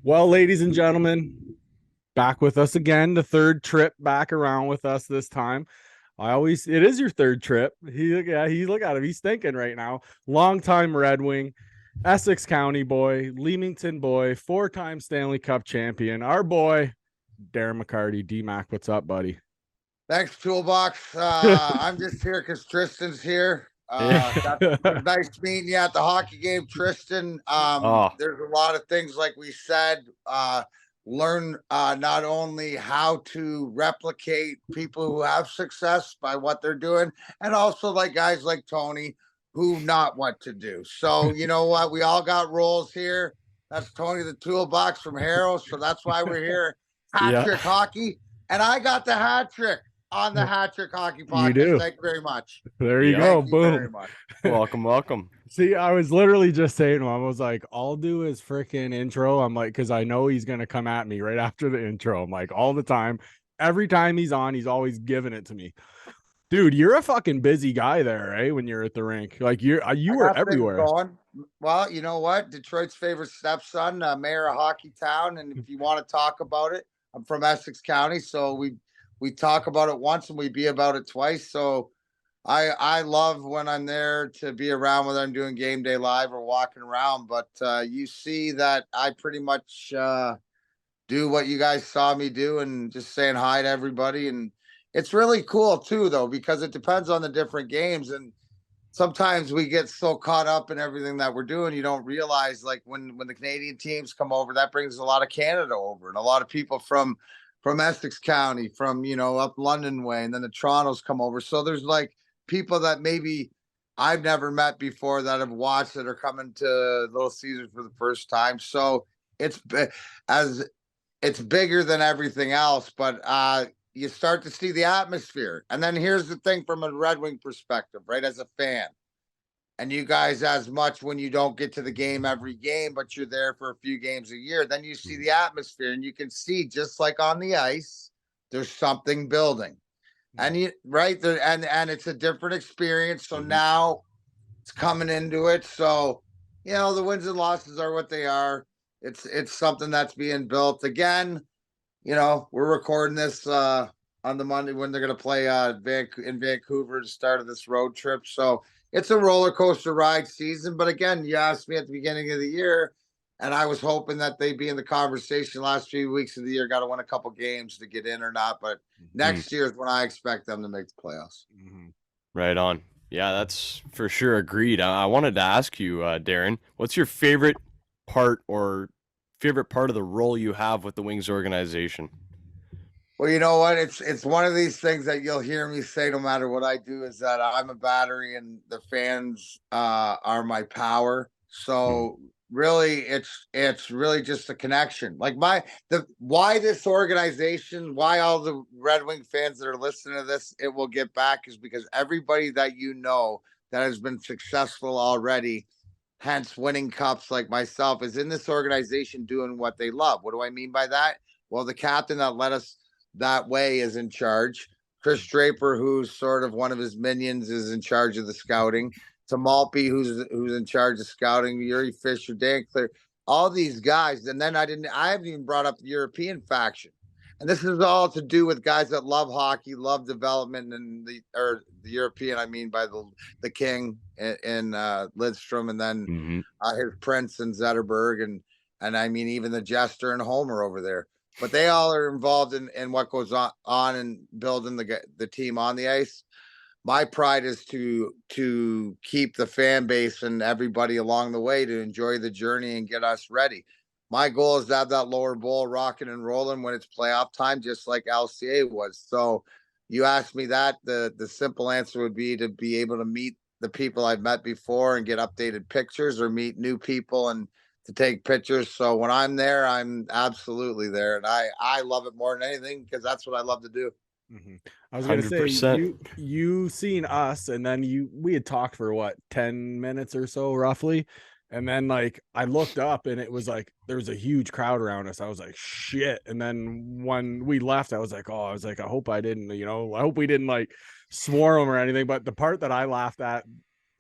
Well, ladies and gentlemen, back with us again. The third trip back around with us this time. It is your third trip. He look at him. He's thinking right now. Longtime Red Wing, Essex County boy, Leamington boy, 4-time Stanley Cup champion. Our boy, Darren McCarty. Dmac, what's up, buddy? Thanks, Toolbox. I'm just here because Tristan's here. It was nice meeting you at the hockey game, Tristan. Oh, There's a lot of things, like we said, learn not only how to replicate people who have success by what they're doing, and also like guys like Tony who not what to do. So you know what? We all got roles here. That's Tony the Toolbox from Harrow. So that's why we're here. Hat yeah, trick hockey. And I got the hat trick on the Hat Trick Hockey you Podcast. do. Thank you very much. There you Yeah. go. Thank you very Boom. much. Welcome, welcome. See, I was literally just saying to him, I was like, I'll do his freaking intro. I'm like, because I know he's going to come at me right after the intro. I'm like, all the time. Every time he's on, he's always giving it to me. Dude, you're a fucking busy guy there, right? When you're at the rink. Like, you I were got things everywhere. going. Well, you know what? Detroit's favorite stepson, mayor of Hockey Town. And if you want to talk about it, I'm from Essex County. So we talk about it once and we be about it twice. So I love when I'm there to be around, whether I'm doing game day live or walking around. But you see that I pretty much do what you guys saw me do and just saying hi to everybody. And it's really cool too, though, because it depends on the different games. And sometimes we get so caught up in everything that we're doing, you don't realize, like when the Canadian teams come over, that brings a lot of Canada over and a lot of people from Essex County, from up London way, and then the Torontos come over. So there's like people that maybe I've never met before that have watched that are coming to Little Caesars for the first time. So it's as it's bigger than everything else, but you start to see the atmosphere. And then here's the thing from a Red Wing perspective, right? As a fan, and you guys as much when you don't get to the game every game, but you're there for a few games a year, then you see the atmosphere and you can see, just like on the ice, there's something building. And you right there, and it's a different experience. So now it's coming into it. So, the wins and losses are what they are. It's something that's being built again. We're recording this on the Monday when they're going to play in Vancouver, the start of this road trip. So it's a roller coaster ride season. But again, you asked me at the beginning of the year, and I was hoping that they'd be in the conversation last few weeks of the year. Got to win a couple games to get in or not. But next year is when I expect them to make the playoffs. Right on. Yeah, that's for sure agreed. I wanted to ask you, Darren, what's your favorite part of the role you have with the Wings organization? Well, you know what? It's one of these things that you'll hear me say no matter what I do, is that I'm a battery and the fans are my power. So really it's really just a connection. Like why this organization, why all the Red Wing fans that are listening to this, it will get back, is because everybody that that has been successful already, hence winning cups like myself, is in this organization doing what they love. What do I mean by that? Well, the captain that led us that way is in charge. Chris Draper, who's sort of one of his minions, is in charge of the scouting. Tamalpi, who's in charge of scouting. Yuri Fisher, Dan Clear, all these guys. And then I haven't even brought up the European faction. And this is all to do with guys that love hockey, love development, and the European, I mean by the King and Lidstrom, and then his Prince and Zetterberg, and I mean even the Jester and Homer over there. But they all are involved in what goes on and building the team on the ice. My pride is to keep the fan base and everybody along the way to enjoy the journey and get us ready. My goal is to have that lower bowl rocking and rolling when it's playoff time, just like LCA was. So you asked me that, the simple answer would be to be able to meet the people I've met before and get updated pictures, or meet new people and to take pictures. So when I'm there, I'm absolutely there. And I love it more than anything because that's what I love to do. I was gonna say 100%. you seen us, and then we had talked for what, 10 minutes or so roughly, and then like I looked up and it was like there was a huge crowd around us. I was like, shit. And then when we left, I was like, I hope I didn't, I hope we didn't like swarm them or anything. But the part that I laughed at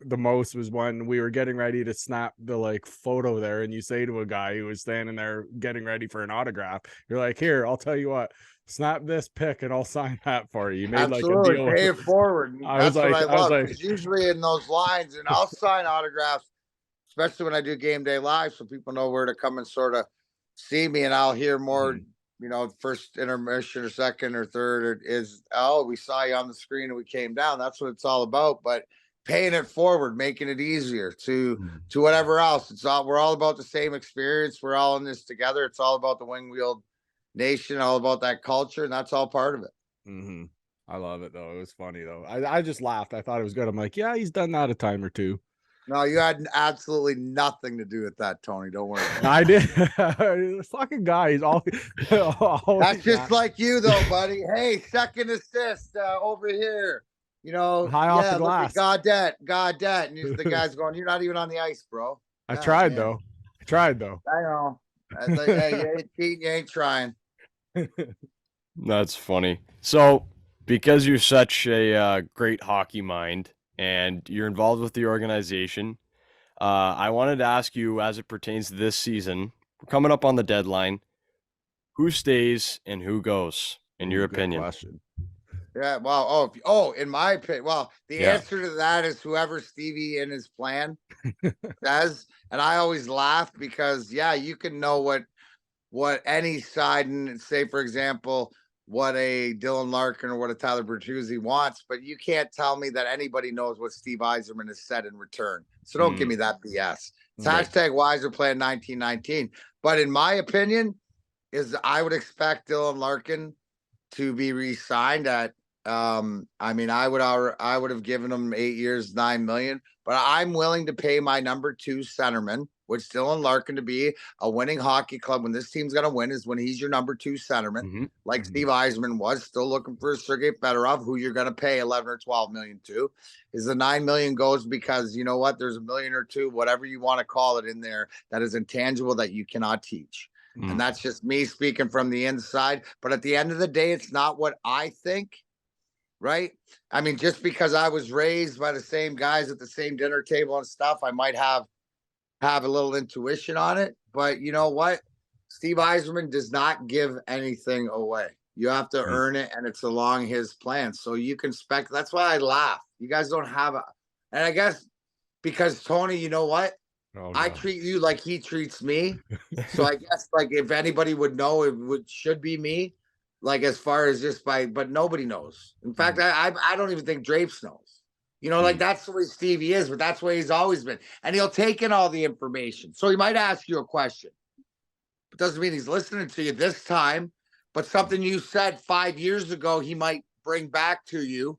the most was when we were getting ready to snap the like photo there, and you say to a guy who was standing there getting ready for an autograph, you're like, "Here, I'll tell you what, snap this pic and I'll sign that for you." You made like a Absolutely. deal. Pay it forward. And I was that's what like, I I was love. like, Because usually in those lines, and I'll sign autographs, especially when I do game day live, so people know where to come and sort of see me, and I'll hear more. Mhm. You know, first intermission or second or third is, oh, we saw you on the screen and we came down. That's what it's all about. But paying it forward, making it easier to whatever else. It's all, we're all about the same experience. We're all in this together. It's all about the wing wheel nation, all about that culture, and that's all part of it. Mm-hmm. I love it though. It was funny though. I just laughed. I thought it was good. I'm like, yeah, he's done that a time or two. No, you had absolutely nothing to do with that, Tony. Don't worry. I did. The fucking guy. He's always. That's just like you, though, buddy. Hey, second assist over here. You know, High off the look glass. at Godet. And the guy's going, "You're not even on the ice, bro." I God, tried man. though. I tried though. I know. I was like, hey, you ain't cheating, you ain't trying. That's funny. So, because you're such a great hockey mind and you're involved with the organization, I wanted to ask you, as it pertains to this season, we're coming up on the deadline. Who stays and who goes, in your Good opinion? question. Yeah, well, in my opinion, well, the answer to that is whoever Stevie in his plan says. And I always laugh because, yeah, you can know what any side, and say, for example, what a Dylan Larkin or what a Tyler Bertuzzi wants, but you can't tell me that anybody knows what Steve Yzerman has said in return. So don't give me that BS. It's hashtag Weiser plan 1919. But in my opinion, is I would expect Dylan Larkin to be re-signed at I mean, I would have given him 8 years, $9 million, but I'm willing to pay my number 2 centerman, which Dylan Larkin, to be a winning hockey club when this team's gonna win is when he's your number 2 centerman, like Steve Yzerman was. Still looking for Sergei Fedorov, who you're gonna pay 11 or 12 million to. Is the 9 million goes because you know what? There's $1 million or 2, whatever you want to call it, in there that is intangible that you cannot teach. And that's just me speaking from the inside. But at the end of the day, it's not what I think. Right. I mean, just because I was raised by the same guys at the same dinner table and stuff, I might have a little intuition on it. But you know what? Steve Yzerman does not give anything away. You have to earn it, and it's along his plan. So you can spec. That's why I laugh. You guys don't have a, and I guess because Tony, you know what? Oh, I no. treat you like he treats me. So I guess, like, if anybody would know, should be me. Like, as far as just but nobody knows. In fact, I don't even think Drapes knows. You know, like, that's the way Stevie is, but that's the way he's always been. And he'll take in all the information. So he might ask you a question. It doesn't mean he's listening to you this time, but something you said 5 years ago, he might bring back to you,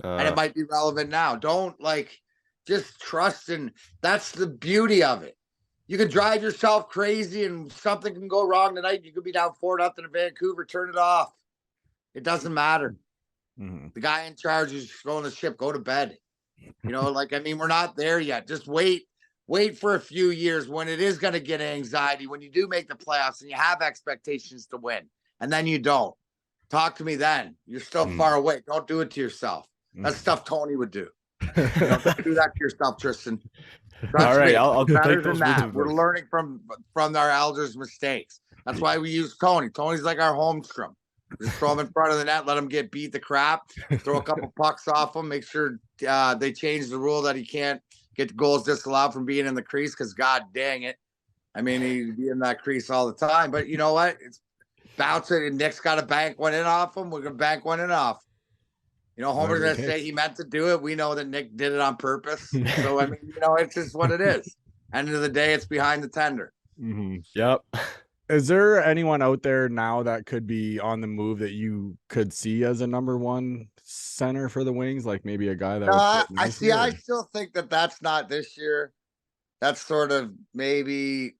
and it might be relevant now. Don't, just trust, and that's the beauty of it. You can drive yourself crazy and something can go wrong tonight. You could be down 4-0 in Vancouver. Turn it off. It doesn't matter. The guy in charge is throwing the ship. Go to bed. You know, I mean, we're not there yet. Just wait for a few years when it is going to get anxiety, when you do make the playoffs and you have expectations to win, and then you don't. Talk to me then. You're still far away. Don't do it to yourself. That's stuff Tony would do. Don't do that to yourself, Tristan. All right, I'll better take than those that. with We're learning from our elders' mistakes. That's why we use Tony. Tony's like our Holmstrom. Just throw him in front of the net, let him get beat the crap, throw a couple pucks off him, make sure they change the rule that he can't get goals disallowed from being in the crease, because God dang it. I mean, he'd be in that crease all the time. But you know what? It's bounce it, and Nick's got to bank one in off him. We're going to bank one in off. You know, Homer's going to say he meant to do it. We know that Nick did it on purpose. So, I mean, you know, it's just what it is. End of the day, it's behind the tender. Yep. Is there anyone out there now that could be on the move that you could see as a number 1 center for the Wings? Like maybe a guy that would I see. I still think that that's not this year. That's sort of maybe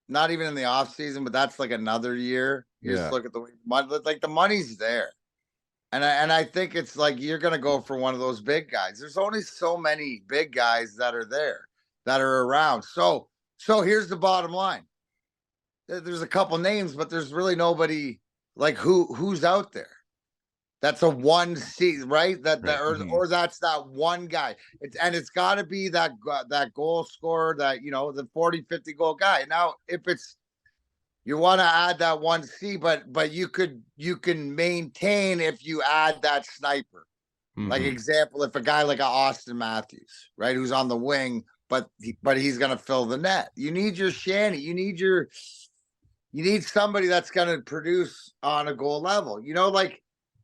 not even in the off season, but that's like another year. You just look at the money's there. And I think it's like you're going to go for one of those big guys. There's only so many big guys that are there, that are around. So here's the bottom line. There's a couple names, but there's really nobody like who's out there that's a 1C, right? Right. Or that's that one guy. It's got to be that goal scorer, that the 40, 50 goal guy. Now, if it's you want to add that 1C, but you can maintain if you add that sniper. Like example, if a guy like a Austin Matthews, right, who's on the wing, but he's gonna fill the net. You need your Shanny. You need somebody that's gonna produce on a goal level.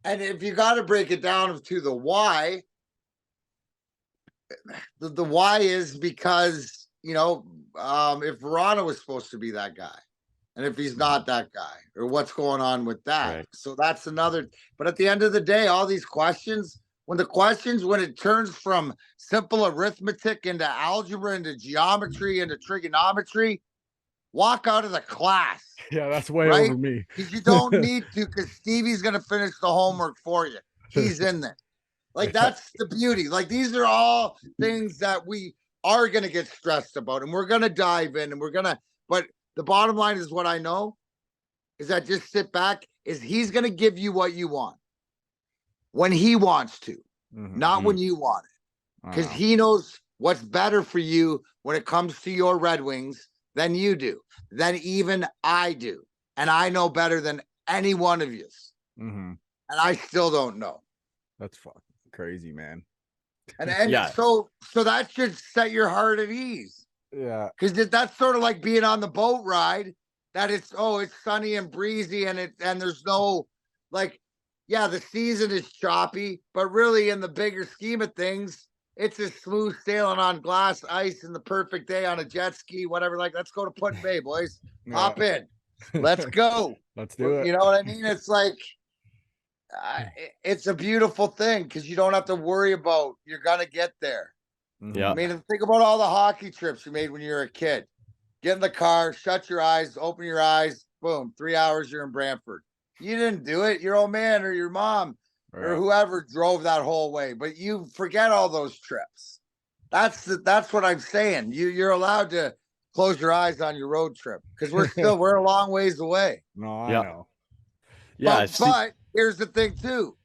And if you got to break it down to the why, the why is because if Verano was supposed to be that guy, and if he's not that guy, or what's going on with that. Right. So that's another. But at the end of the day, all these questions, when it turns from simple arithmetic into algebra, into geometry, into trigonometry, walk out of the class. Yeah, that's way right? over me. Because you don't need to, because Stevie's going to finish the homework for you. He's in there. Like, that's the beauty. Like, these are all things that we are going to get stressed about, and we're going to dive in, and but the bottom line is, what I know is that just sit back, is he's going to give you what you want when he wants to, not when you want it. Because he knows what's better for you when it comes to your Red Wings than you do, than even I do. And I know better than any one of you. And I still don't know. That's fucking crazy, man. And yeah. So that should set your heart at ease. Yeah. Because that's sort of like being on the boat ride, that it's sunny and breezy, and there's no, like, yeah, the season is choppy, but really in the bigger scheme of things, it's a smooth sailing on glass ice in the perfect day on a jet ski, whatever. Like, let's go to Put Bay, boys. Hop in. Let's go. Let's do it. You know what I mean? It's like, it's a beautiful thing, because you don't have to worry about, you're going to get there. Yeah. I mean, think about all the hockey trips you made when you were a kid. Get in the car, shut your eyes, open your eyes, boom, 3 hours, you're in Brantford. You didn't do it. Your old man or your mom or whoever drove that whole way, but you forget all those trips. That's what I'm saying. You're allowed to close your eyes on your road trip, because we're a long ways away. No, I know. Yeah. But here's the thing too,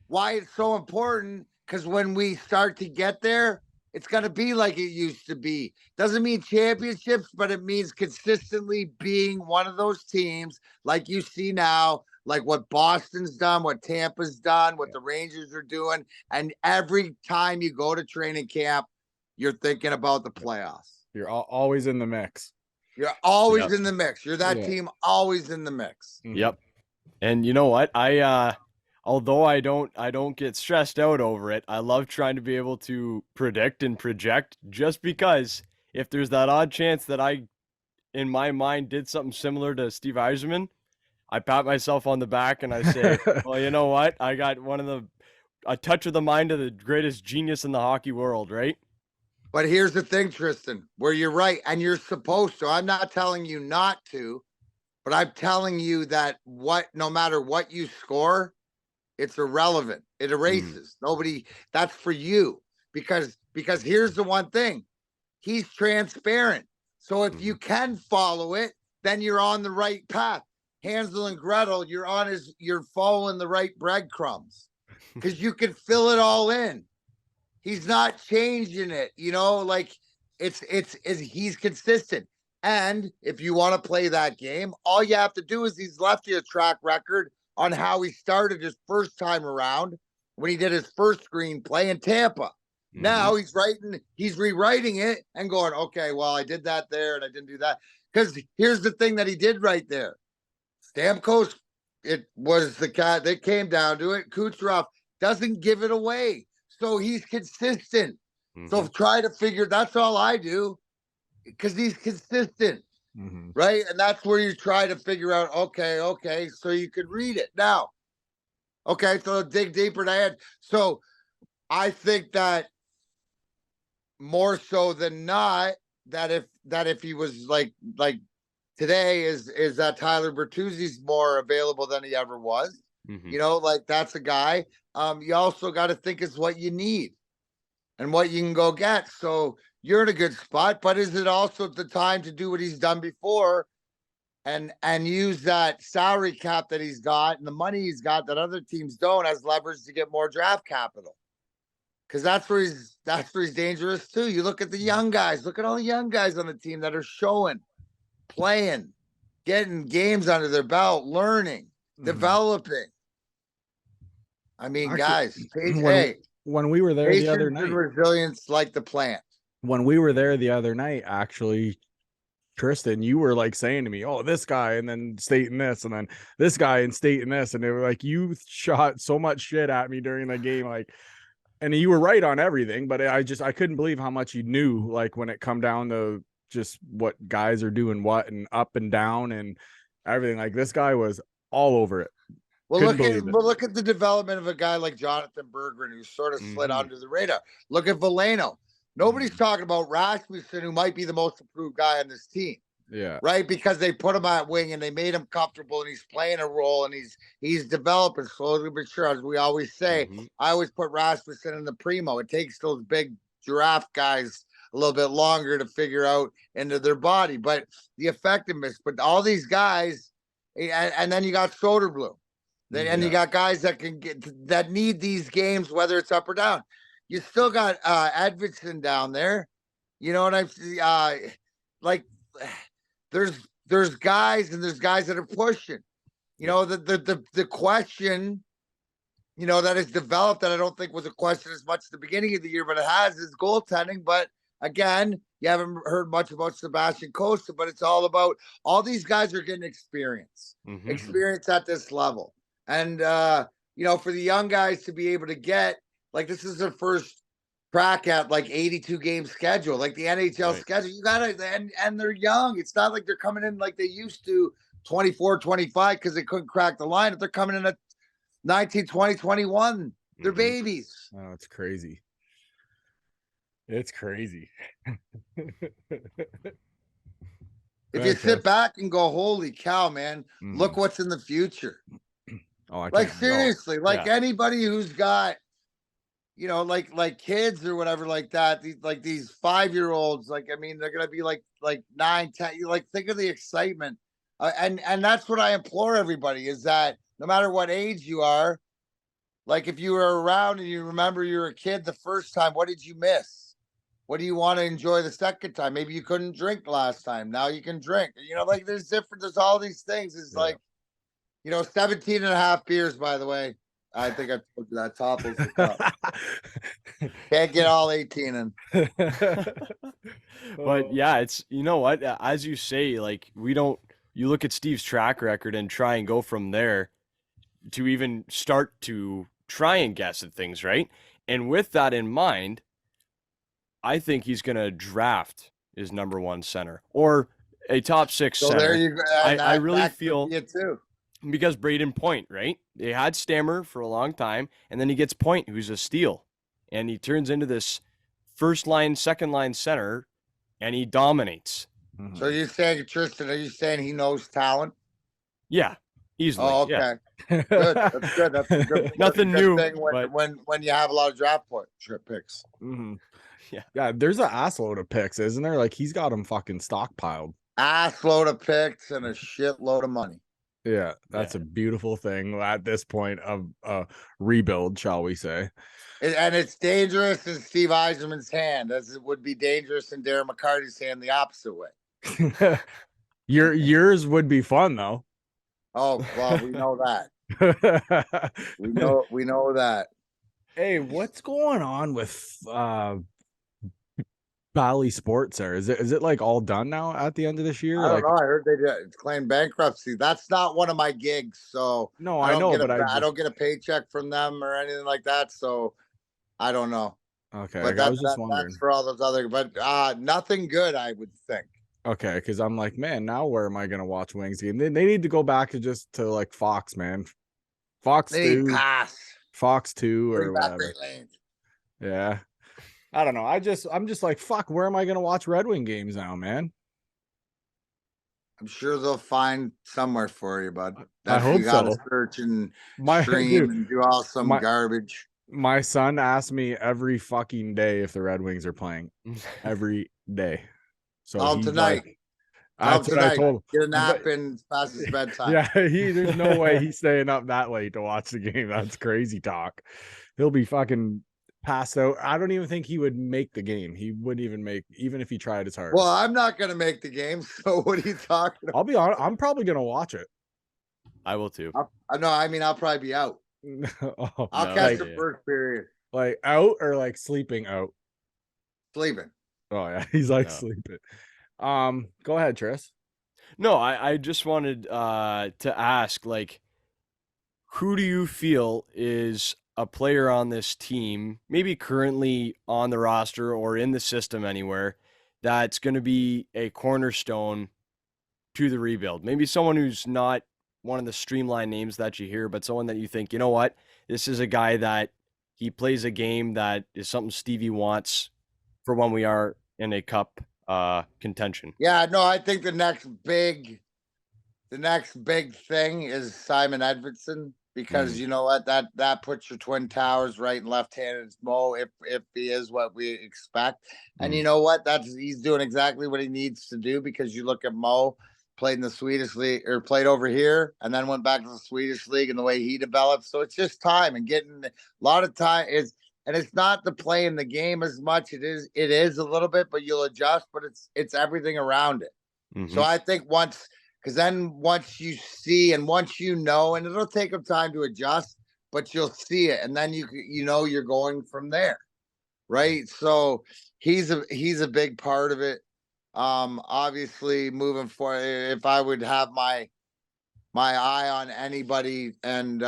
why it's so important, because when we start to get there, it's going to be like it used to be. Doesn't mean championships, but it means consistently being one of those teams like you see now, like what Boston's done, what Tampa's done, what the Rangers are doing. And every time you go to training camp, you're thinking about the playoffs. You're always in the mix. You're always in the mix. You're that team always in the mix. Yep. And you know what? Although I don't get stressed out over it, I love trying to be able to predict and project, just because if there's that odd chance that I, in my mind, did something similar to Steve Yzerman, I pat myself on the back and I say, well, you know what? I got a touch of the mind of the greatest genius in the hockey world, right? But here's the thing, Tristan, where you're right, and you're supposed to. I'm not telling you not to, but I'm telling you that no matter what you score, it's irrelevant. It erases. Nobody, that's for you. Because here's the one thing. He's transparent. So if you can follow it, then you're on the right path. Hansel and Gretel, you're following the right breadcrumbs, because you can fill it all in. He's not changing it, like he's consistent. And if you want to play that game, all you have to do is, he's left you a track record on how he started his first time around when he did his first screenplay in Tampa. Now he's rewriting it and going, okay, well, I did that there and I didn't do that. Because here's the thing that he did right there. Stamkos, it was the guy that came down to it. Kucherov doesn't give it away. So he's consistent. So try to figure, that's all I do, because he's consistent. Right. And that's where you try to figure out, okay, so you could read it now. Okay, so dig deeper to add. So I think that more so than not, that if he was like today, is that Tyler Bertuzzi's more available than he ever was. Like, that's a guy. You also got to think is what you need and what you can go get. So you're in a good spot, but is it also the time to do what he's done before and use that salary cap that he's got and the money he's got that other teams don't as leverage to get more draft capital. Because that's where he's dangerous too. You look at the young guys. Look at all the young guys on the team that are showing, playing, getting games under their belt, learning, developing. I mean, Actually, guys, when we were there the other patience and night, resilience like the plant. when we were there the other night, actually, Tristan, you were like saying to me, "Oh, this guy," and then stating this, and then this guy and stating this, and they were like, you shot so much shit at me during the game, like, and you were right on everything, but I couldn't believe how much you knew, like when it come down to just what guys are doing, what and up and down and everything. Like this guy was all over it. Well, look at the development of a guy like Jonathan Berggren, who sort of slid under the radar. Look at Veleno. Nobody's talking about Rasmussen, who might be the most improved guy on this team. Yeah. Right. Because they put him at wing and they made him comfortable and he's playing a role and he's developing slowly but sure. As we always say, I always put Rasmussen in the primo. It takes those big giraffe guys a little bit longer to figure out into their body, but the effectiveness, but all these guys, and then you got Soderblom. And you got guys that that need these games, whether it's up or down. You still got Edvinsson down there. You know what I'm like? There's guys and there's guys that are pushing. You know, the question, you know, that has developed that I don't think was a question as much at the beginning of the year, but it has is goaltending. But again, you haven't heard much about Sebastian Costa, but it's all about all these guys are getting experience at this level. And, you know, for the young guys to be able to get, like, this is their first crack at, like, 82 game schedule, like the NHL schedule. You got to, and they're young. It's not like they're coming in like they used to 24, 25 because they couldn't crack the line. If they're coming in at 19, 20, 21, they're babies. Oh, it's crazy. It's crazy. If you sit back and go, holy cow, man, look what's in the future. Oh, like seriously, like anybody who's got, you know, like kids or whatever like that, these 5-year-olds, like, I mean, they're gonna be like 9, 10. You like think of the excitement, and that's what I implore everybody is that no matter what age you are, like if you were around and you remember you were a kid the first time, what did you miss? What do you want to enjoy the second time? Maybe you couldn't drink last time. Now you can drink. You know, like there's all these things. It's like, you know, 17 and a half beers, by the way. I think I told you that topples the cup. Can't get all 18 in. But yeah, it's, you know what, as you say, like you look at Steve's track record and try and go from there to even start to try and guess at things, right? And with that in mind, I think he's going to draft his number 1 center or a top 6 center. There you go. I really feel it too. Because Braden Point, right? They had Stammer for a long time, and then he gets Point, who's a steal. And he turns into this first line, second line center, and he dominates. So you're saying, Tristan, are you saying he knows talent? Yeah, easily. Oh, okay. Yeah. Good. That's good. That's a good Nothing new. Thing when you have a lot of draft picks. Yeah, there's an assload of picks, isn't there? Like he's got them fucking stockpiled. Assload of picks and a shitload of money. Yeah, that's a beautiful thing at this point of rebuild, shall we say. And it's dangerous in Steve Yzerman's hand, as it would be dangerous in Darren McCarty's hand the opposite way. Yours would be fun, though. Oh, well, we know that. we know that. Hey, what's going on with Bally Sports there? Is it like all done now at the end of this year? I don't know. I heard they did claim bankruptcy. That's not one of my gigs, so no, I know, but I don't get a paycheck from them or anything like that, so I don't know. Okay, but I was just wondering. That's for all those other, but nothing good, I would think. Okay, because I'm like, man, now where am I gonna watch Wings game? They need to go back to like Fox, man. Fox 2, Fox 2 or whatever. Yeah. I don't know. I'm just like, fuck, where am I going to watch Red Wing games now, man? I'm sure they'll find somewhere for you, bud. I hope you gotta so. Search and stream and do all some garbage. My son asks me every fucking day if the Red Wings are playing. Every day. So tonight. That's what I tonight. told him. Get a nap in past his bedtime. Yeah, there's no way he's staying up that late to watch the game. That's crazy talk. He'll be fucking passed out. I don't even think he would make the game. He wouldn't even make, even if he tried his hardest. Well, I'm not going to make the game, so what are you talking about? I'll be honest, I'm probably gonna watch it. I will too. I'll probably be out. Oh, I'll No, catch yeah. the first period. like out or like sleeping out. Sleeping. Oh yeah, he's like No. sleeping. Go ahead, Tris. No, I just wanted to ask, like, who do you feel is a player on this team, maybe currently on the roster or in the system anywhere, that's going to be a cornerstone to the rebuild? Maybe someone who's not one of the streamlined names that you hear, but someone that you think, you know what, this is a guy that he plays a game that is something Stevie wants for when we are in a cup contention. Yeah, no, I think the next big thing is Simon Edvinsson, because you know what, that puts your twin towers right and left-handed Mo if he is what we expect. And you know what, he's doing exactly what he needs to do, because you look at Mo, played in the Swedish league, or played over here and then went back to the Swedish league, and the way he developed. So it's just time and getting a lot of time and it's not the play in the game as much. It is a little bit, but you'll adjust, but it's everything around it. So I think once you see and once you know, and it'll take him time to adjust, but you'll see it, and then you know you're going from there, right? So he's a big part of it. Obviously moving forward, if I would have my eye on anybody, and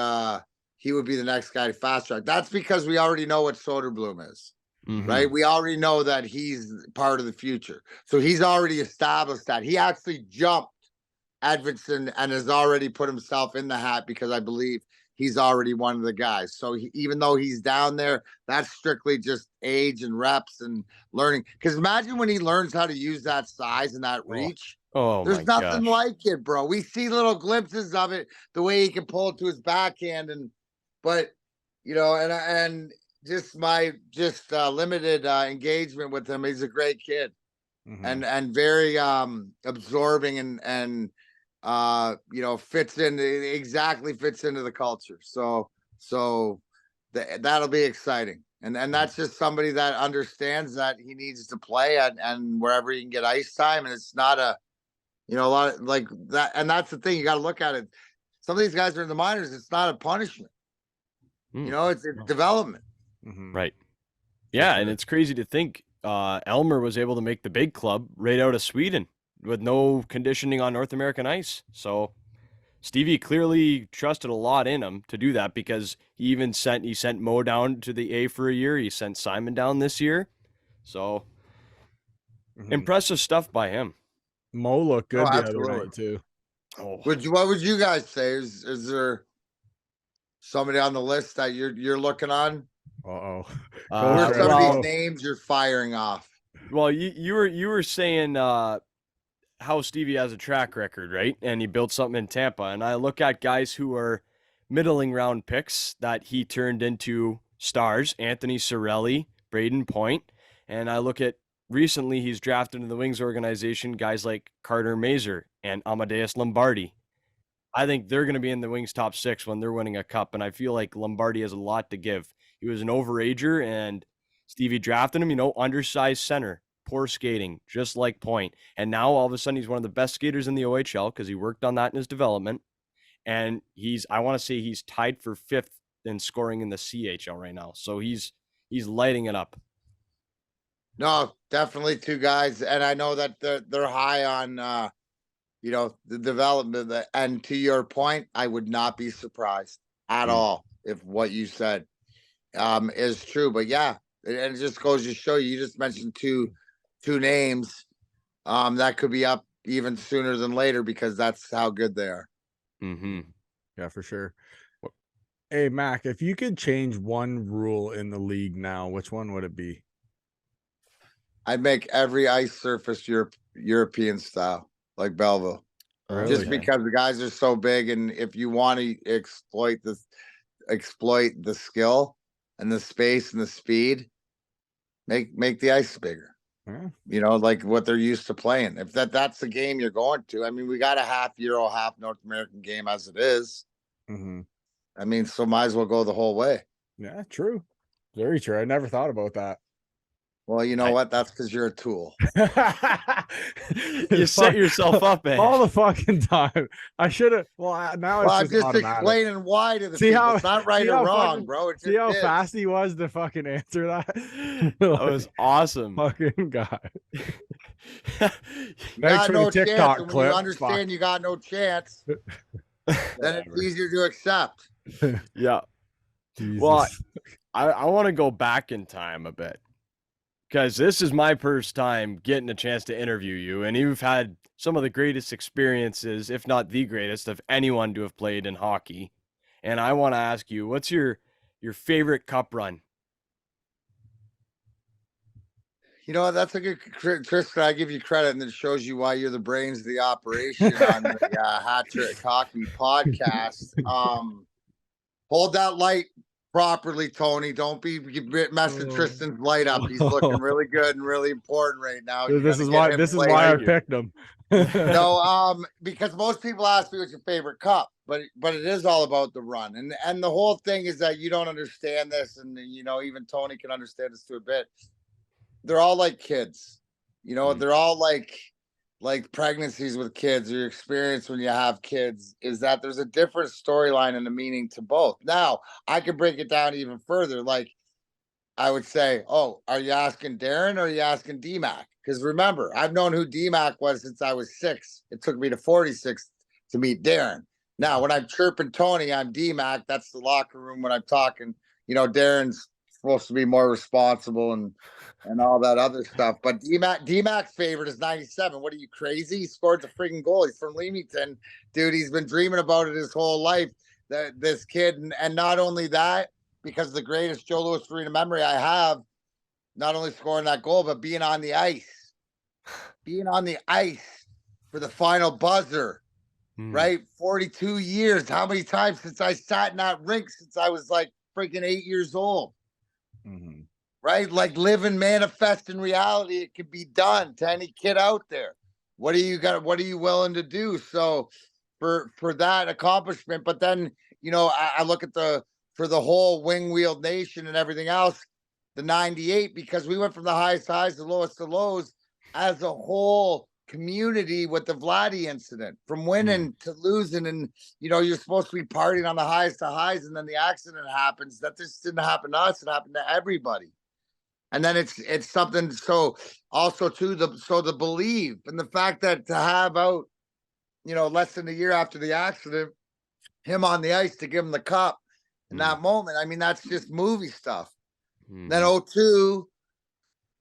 he would be the next guy to fast track. That's because we already know what Soderblom is, right? We already know that he's part of the future. So he's already established that. He actually jumped Edvinsson and has already put himself in the hat, because I believe he's already one of the guys. So even though he's down there, that's strictly just age and reps and learning. Because imagine when he learns how to use that size and that reach. There's nothing like it, bro. We see little glimpses of it, the way he can pull it to his backhand, but you know, and just limited engagement with him. He's a great kid, and very absorbing and you know, fits into the culture. So that'll be exciting. And that's just somebody that understands that he needs to play and wherever he can get ice time. And it's not a, you know, a lot of like that. And that's the thing, you got to look at it. Some of these guys are in the minors. It's not a punishment. You know, it's development. Right. Yeah. And it's crazy to think Elmer was able to make the big club right out of Sweden with no conditioning on North American ice. So Stevie clearly trusted a lot in him to do that, because he even sent Mo down to the A for a year. He sent Simon down this year. So impressive stuff by him. Mo looked good the other night too. What would you guys say? Is there somebody on the list that you're looking on? Who are some of these names you're firing off? Well, you were saying how Stevie has a track record, right? And he built something in Tampa. And I look at guys who are middling round picks that he turned into stars: Anthony Cirelli, Braden Point. And I look at recently he's drafted into the Wings organization guys like Carter Mazer and Amadeus Lombardi. I think they're going to be in the Wings top 6 when they're winning a cup. And I feel like Lombardi has a lot to give. He was an overager, and Stevie drafted him, you know, undersized center, poor skating, just like Point. And now all of a sudden he's one of the best skaters in the OHL because he worked on that in his development. And I want to say he's tied for 5th in scoring in the CHL right now. So he's lighting it up. No, definitely two guys. And I know that they're high on, you know, the development. And to your point, I would not be surprised at all if what you said is true. But yeah, it just goes to show you just mentioned two names that could be up even sooner than later, because that's how good they are. Yeah, for sure. Hey, Mac, if you could change one rule in the league now, which one would it be? I'd make every ice surface European style, like Belleville. Really? Just because the guys are so big, and if you want to exploit the skill and the space and the speed, make the ice bigger. you know, like what they're used to playing. If that's the game you're going to, I mean, we got a half Euro, half North American game as it is. I mean, so might as well go the whole way. Yeah, true. Very true. I never thought about that. Well, you know what? That's because you're a tool. You set yourself up, man. All the fucking time. I should have. Well, now it's I'm just automatic. explaining why to the See people. how It's not right or wrong, bro. It's see how fast he was to fucking answer that. That was awesome. Fucking guy. You got no TikTok chance. clip. When you understand you got no chance, then it's easier to accept. Yeah. Jesus. Well, I want to go back in time a bit, because this is my first time getting a chance to interview you, and you've had some of the greatest experiences, if not the greatest, of anyone to have played in hockey. And I want to ask you, what's your favorite cup run? You know, that's a good, Tristan. I give you credit, and it shows you why you're the brains of the operation on the Hat Trick Hockey podcast. Hold that light properly, Tony. Don't be messing Tristan's light up. He's looking really good and really important right now. This is why I picked him. No, because most people ask me what's your favorite cup, but it is all about the run, and the whole thing is that you don't understand this, and you know, even Tony can understand this to a bit. They're all like kids, you know. They're all like pregnancies with kids, or your experience when you have kids, is that there's a different storyline and a meaning to both. Now, I could break it down even further. Like, I would say, oh, are you asking Darren or are you asking Dmac? Because remember, I've known who Dmac was since I was 6. It took me to 46 to meet Darren. Now, when I'm chirping Tony, I'm Dmac. That's the locker room when I'm talking. You know, Darren's supposed to be more responsible and all that other stuff. But Dmac's favorite is 97. What are you, crazy? He scored the freaking goal. He's from Leamington. Dude, he's been dreaming about it his whole life, this kid. And not only that, because the greatest Joe Louis Arena memory I have, not only scoring that goal, but being on the ice. Being on the ice for the final buzzer, right? 42 years. How many times since I sat in that rink since I was like freaking 8 years old? Right? Like, live and manifest in reality. It can be done to any kid out there. What do you got? What are you willing to do? So for that accomplishment, but then, you know, I look at for the whole wing wheeled nation and everything else, the 98, because we went from the highest highs to lowest to lows as a whole community with the Vladdy incident, from winning to losing. And, you know, you're supposed to be partying on the highest to highs, and then the accident happens. That just didn't happen to us. It happened to everybody. And then it's something. So also too, the believe, and the fact that to have out, you know, less than a year after the accident, him on the ice to give him the cup in that moment. I mean, that's just movie stuff. Then 02,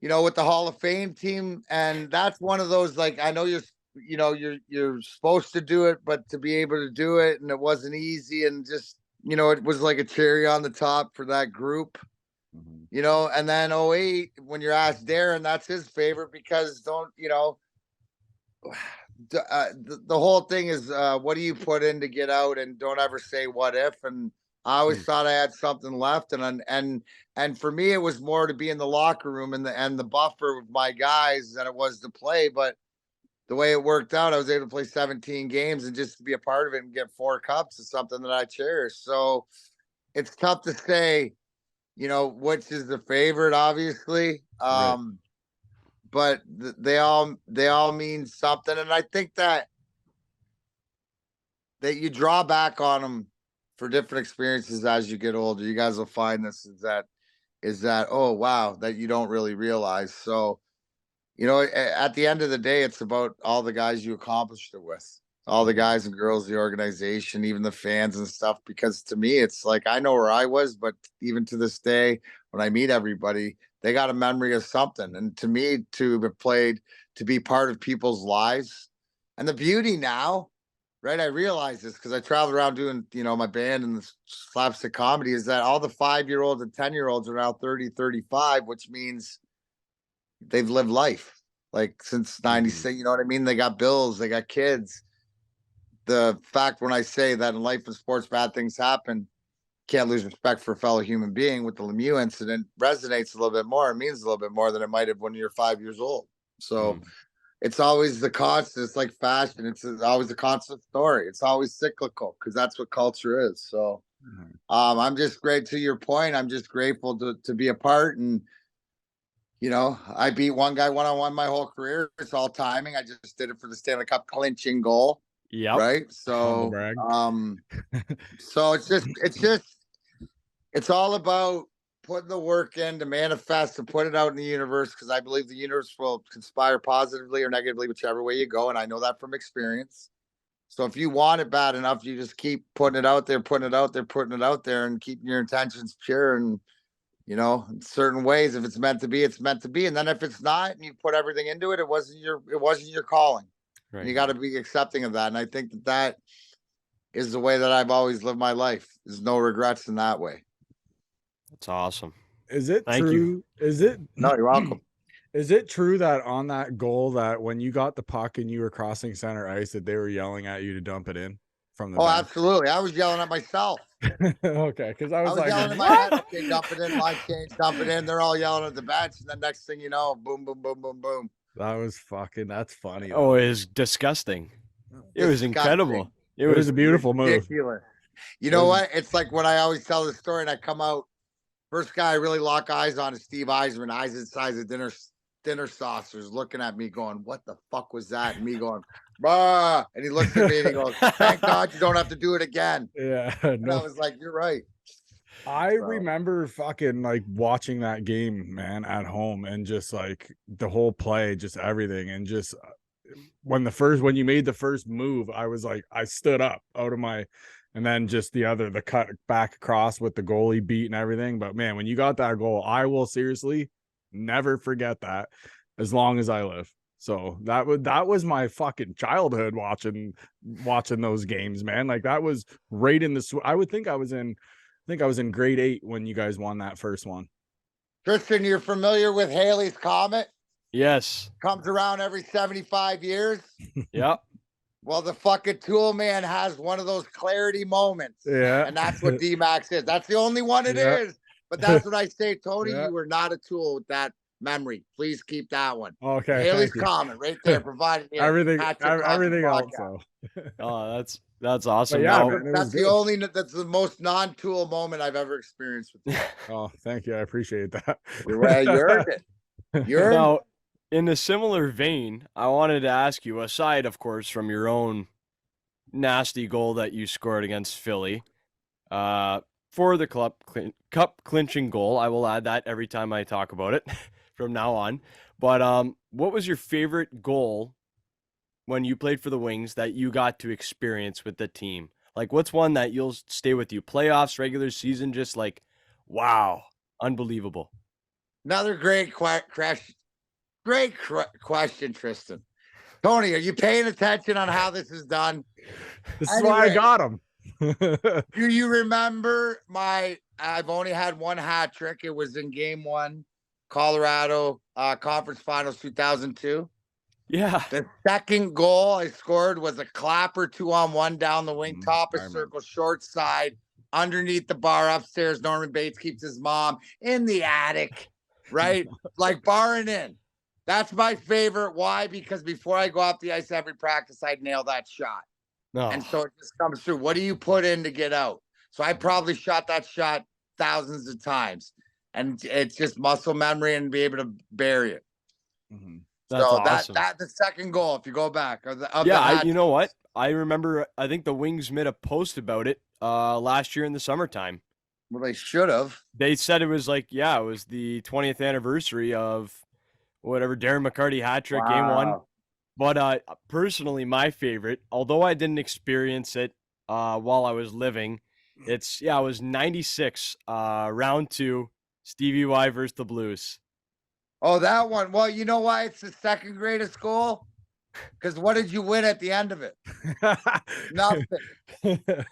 you know, with the Hall of Fame team, and that's one of those, like, I know you're supposed to do it, but to be able to do it, and it wasn't easy, and just, you know, it was like a cherry on the top for that group. You know, and then 08, when you're asked Darren, that's his favorite, because the whole thing is, what do you put in to get out, and don't ever say what if. And I always thought I had something left, and for me, it was more to be in the locker room and the buffer with my guys than it was to play. But the way it worked out, I was able to play 17 games, and just to be a part of it and get 4 cups is something that I cherish. So it's tough to say, you know, which is the favorite, obviously. Right. But they all mean something. And I think that you draw back on them for different experiences as you get older. You guys will find this is that, oh, wow, that you don't really realize. So, you know, at the end of the day, it's about all the guys you accomplished it with, all the guys and girls, the organization, even the fans and stuff. Because to me, it's like, I know where I was, but even to this day, when I meet everybody, they got a memory of something. And to me, to have played, to be part of people's lives, and the beauty now, right? I realize this because I traveled around doing, you know, my band and the slapstick comedy, is that all the 5-year-olds and 10-year-olds are now 30, 35, which means they've lived life like since 96. You know what I mean? They got bills, they got kids. The fact when I say that in life and sports, bad things happen, can't lose respect for a fellow human being with the Lemieux incident resonates a little bit more. It means a little bit more than it might have when you're 5 years old. So it's always the constant. It's like fashion. It's always a constant story. It's always cyclical because that's what culture is. So I'm just great to your point. I'm just grateful to be a part. And, you know, I beat one guy one-on-one my whole career. It's all timing. I just did it for the Stanley Cup clinching goal. Yeah. Right. So, so it's all about putting the work in to manifest and put it out in the universe. Cause I believe the universe will conspire positively or negatively, whichever way you go. And I know that from experience. So if you want it bad enough, you just keep putting it out there, putting it out there, putting it out there, and keeping your intentions pure. And, you know, in certain ways, if it's meant to be, it's meant to be. And then if it's not, and you put everything into it, it wasn't your calling. Right. And you got to be accepting of that. And I think that is the way that I've always lived my life. There's no regrets in that way. That's awesome. Is it true? Is it? No, you're welcome. Is it true that on that goal that when you got the puck and you were crossing center ice that they were yelling at you to dump it in from the bench? Absolutely. I was yelling at myself. Okay, because I was like, yelling at my head, okay, dump it in, line change, dump it in. They're all yelling at the bench, and then next thing you know, boom, boom, boom, boom, boom. That's funny. Oh, it was disgusting. It was incredible. It was a beautiful move. You know what? It's like when I always tell the story and I come out, first guy I really lock eyes on is Steve Eisman, eyes the size of dinner saucers, looking at me going, what the fuck was that? And me going, bah. And he looks at me and he goes, thank God you don't have to do it again. Yeah. And I was like, you're right. I remember fucking like watching that game, man, at home, and just like the whole play, just everything. And just when you made the first move, I was like, I stood up out of my, and then just the cut back across with the goalie beat and everything. But man, when you got that goal, I will seriously never forget that as long as I live. So that was my fucking childhood watching those games, man. Like that was right in the, I think I was in grade 8 when you guys won that first one. Tristan, you're familiar with Halley's Comet? Yes. Comes around every 75 years. Yep. Well, the fucking tool man has one of those clarity moments. Yeah. And that's what Dmac is. That's the only one it is. But that's what I say, Tony. You were not a tool with that memory. Please keep that one. Okay. Haley's Comet right there, provided everything else. So. Oh, that's awesome. Yeah, that's the most non-tool moment I've ever experienced with you. Oh, thank you. I appreciate that. You earned it. Now, in a similar vein, I wanted to ask you, aside, of course, from your own nasty goal that you scored against Philly, for the cup clinching goal, I will add that every time I talk about it from now on. But what was your favorite goal when you played for the Wings that you got to experience with the team? Like, what's one that you'll stay with you? Playoffs, regular season, just like, wow, unbelievable. Another great question, Tristan. Tony, are you paying attention on how this is done? This is why I got him. Do you remember I've only had one hat trick. It was in game 1, Colorado conference finals 2002. Yeah. The second goal I scored was a clapper 2-on-1 down the wing, top of circle, short side, underneath the bar upstairs. Norman Bates keeps his mom in the attic, right? Like barring in. That's my favorite. Why? Because before I go off the ice every practice, I'd nail that shot. No. And so it just comes through. What do you put in to get out? So I probably shot that shot thousands of times. And it's just muscle memory and be able to bury it. Mm-hmm. That's awesome. That's the second goal, if you go back. You know what? I remember, I think the Wings made a post about it last year in the summertime. Well, they should have. They said it was like, it was the 20th anniversary of whatever, Darren McCarty hat trick, game 1. But personally, my favorite, although I didn't experience it while I was living, it was 96, round 2, Stevie Y versus the Blues. Oh, that one. Well, you know why it's the second greatest goal? Because what did you win at the end of it? Nothing.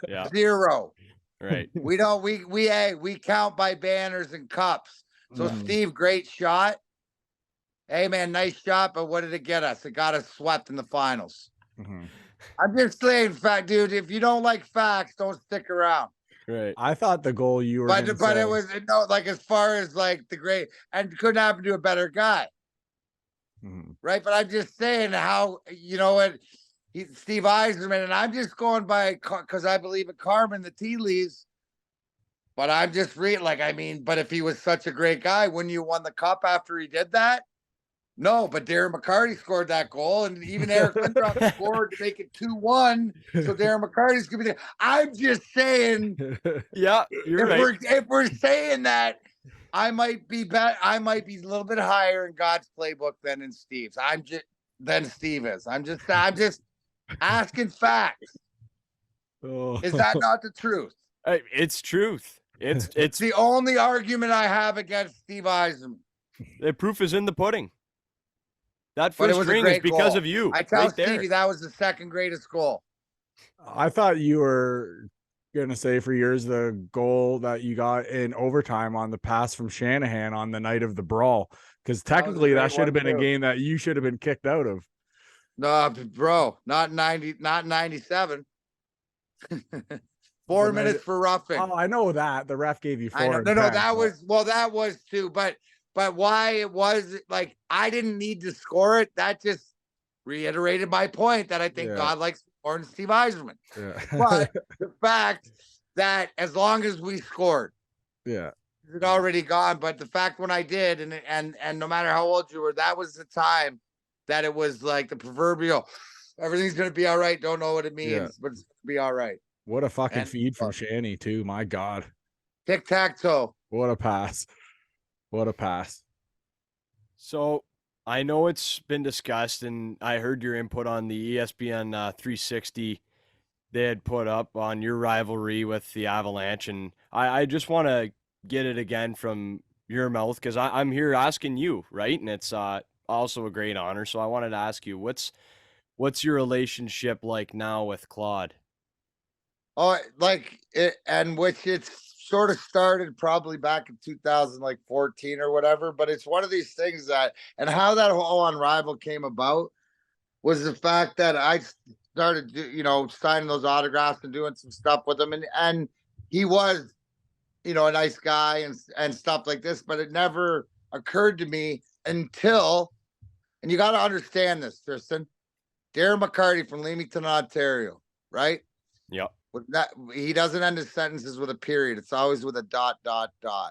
Yeah. 0. Right. We count by banners and cups. So Steve, great shot. Hey man, nice shot, but what did it get us? It got us swept in the finals. Mm-hmm. I'm just saying, fact, dude. If you don't like facts, don't stick around. Right. I thought the goal you were But gonna but say, it was no, like, as far as like the great, and couldn't happen to a better guy, Mhm. right? But I'm just saying how, you know what, Steve Eiserman, and I'm just going by because I believe in karma and the tea leaves. But I'm just reading, like, I mean, but if he was such a great guy, wouldn't you won the cup after he did that? No, but Darren McCarty scored that goal, and even Eric Lindros scored to make it 2-1. So Darren McCarty's gonna be there. I'm just saying, Yeah, you're right. if we're saying that, I might be I might be a little bit higher in God's playbook than in Steve's. Than Steve is. I'm just asking facts. Oh. Is that not the truth? It's truth. It's It's the only argument I have against Steve Eiserman. the proof is in the pudding. That But it first was a ring is great because goal. of you. I tell right there. Stevie that was the second greatest goal. I thought you were gonna say for yours the goal that you got in overtime on the pass from Shanahan on the night of the brawl, because technically that should have been a game that you should have been kicked out of. No, bro, not 90, not 97. 4 minutes for roughing. Oh, I know that the ref gave you 4. I know. and No, 10, that but- was too. But why it was like I didn't need to score it. That just reiterated my point that I think God likes more than Steve Eiserman. Yeah. But the fact that as long as we scored, yeah. it already gone. But the fact when I did, and no matter how old you were, that was the time that it was like the proverbial, everything's gonna be all right. Don't know what it means, but it's gonna be all right. What a fucking And- feed from Shanny too. My God. Tic-tac-toe. What a pass. What a pass. So I know it's been discussed, and I heard your input on the ESPN 360 they had put up on your rivalry with the Avalanche, and I just want to get it again from your mouth because I'm here asking you, right? And it's also a great honor. So I wanted to ask you, what's your relationship like now with Claude? Oh, like it, and which it's sort of started probably back in 2014 or whatever. But it's one of these things that, and how that whole Unrivaled came about was the fact that I started, signing those autographs and doing some stuff with him, and he was, a nice guy and stuff like this. But it never occurred to me until, and you got to understand this, Tristan, Darren McCarty from Leamington, Ontario, right? Yep. With that, he doesn't end his sentences with a period. It's always with a ...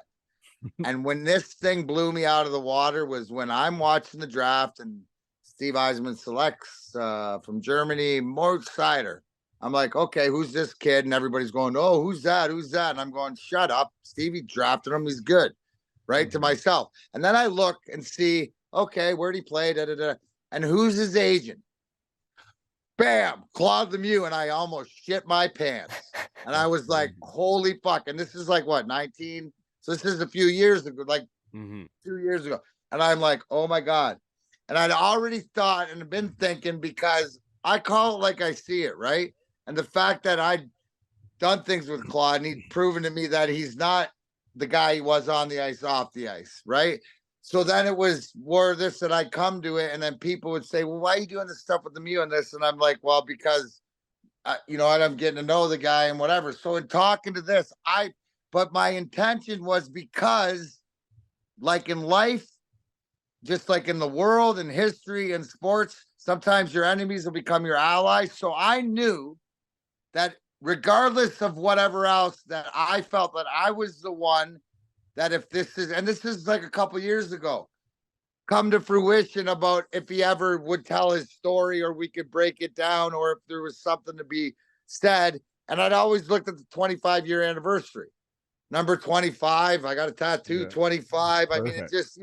And when this thing blew me out of the water was when I'm watching the draft and Steve Eiserman selects from Germany, Moritz Seider. I'm like, okay, who's this kid? And everybody's going, oh, who's that? Who's that? And I'm going, shut up. Stevie drafted him. He's good. Right? To myself. And then I look and see, okay, where'd he play? And who's his agent? Bam, Claude Lemieux, and I almost shit my pants. And I was like, holy fuck. And this is like what, 19? So this is a few years ago, like 2 years ago. And I'm like, oh my God. And I'd already thought and been thinking, because I call it like I see it, right? And the fact that I'd done things with Claude and he'd proven to me that he's not the guy he was on the ice, off the ice, right? So then it was more of this that I come to it, and then people would say, well, why are you doing this stuff with Lemieux and this? And I'm like, well, because, I'm getting to know the guy and whatever. So in talking to this, but my intention was because, like in life, just like in the world and history and sports, sometimes your enemies will become your allies. So I knew that regardless of whatever else, that I felt that I was the one that if this is like a couple years ago, come to fruition about if he ever would tell his story or we could break it down or if there was something to be said. And I'd always looked at the 25-year anniversary. Number 25, I got a tattoo, 25. I mean, it's just,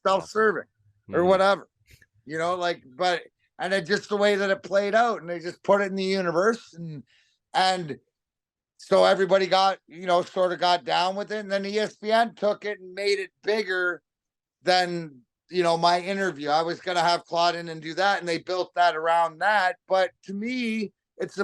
self-serving or whatever, and it just the way that it played out, and they just put it in the universe. And so everybody got, sort of got down with it. And then ESPN took it and made it bigger than, my interview. I was going to have Claude in and do that. And they built that around that. But to me, it's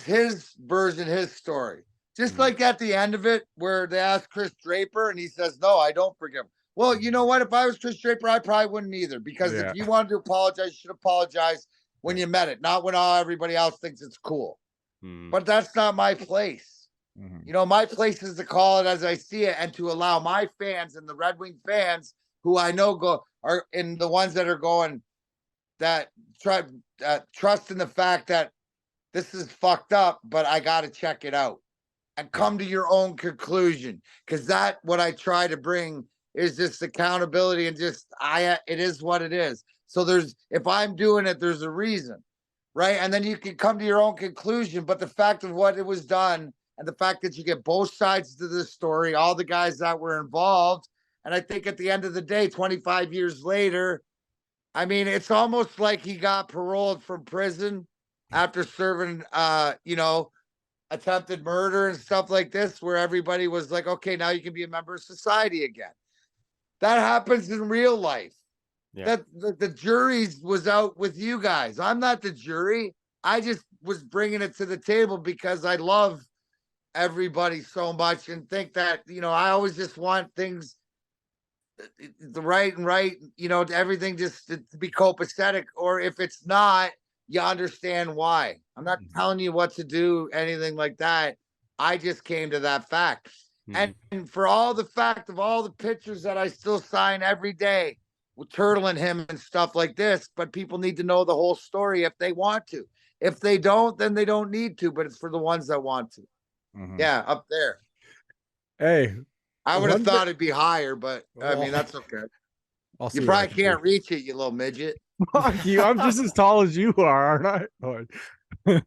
his version, his story. Just like at the end of it, where they asked Chris Draper and he says, no, I don't forgive him. Well, you know what? If I was Chris Draper, I probably wouldn't either. Because if you wanted to apologize, you should apologize when you met it, not when everybody else thinks it's cool. But that's not my place. Mhm. You know, my place is to call it as I see it and to allow my fans and the Red Wing fans who I know are in the ones that are going that trust in the fact that this is fucked up, but I got to check it out and Yeah. come to your own conclusion. Cause that what I try to bring is just accountability and just it is what it is. So if I'm doing it, there's a reason, right? And then you can come to your own conclusion. But the fact of what it was done and the fact that you get both sides to this story, all the guys that were involved. And I think at the end of the day, 25 years later, I mean, it's almost like he got paroled from prison after serving, attempted murder and stuff like this, where everybody was like, okay, now you can be a member of society again. That happens in real life. Yeah. That the jury's was out with you guys. I'm not the jury. I just was bringing it to the table because I love everybody so much and think that, I always just want things the right, everything just to be copacetic. Or if it's not, you understand why. I'm not telling you what to do, anything like that. I just came to that fact. And for all the fact of all the pictures that I still sign every day with Turtle and him and stuff like this, but people need to know the whole story if they want to. If they don't, then they don't need to, but it's for the ones that want to. Yeah, up there. Hey, I would have thought it'd be higher, but I mean, that's okay. You probably can't reach it, you little midget. Fuck you. I'm just as tall as you are, aren't I?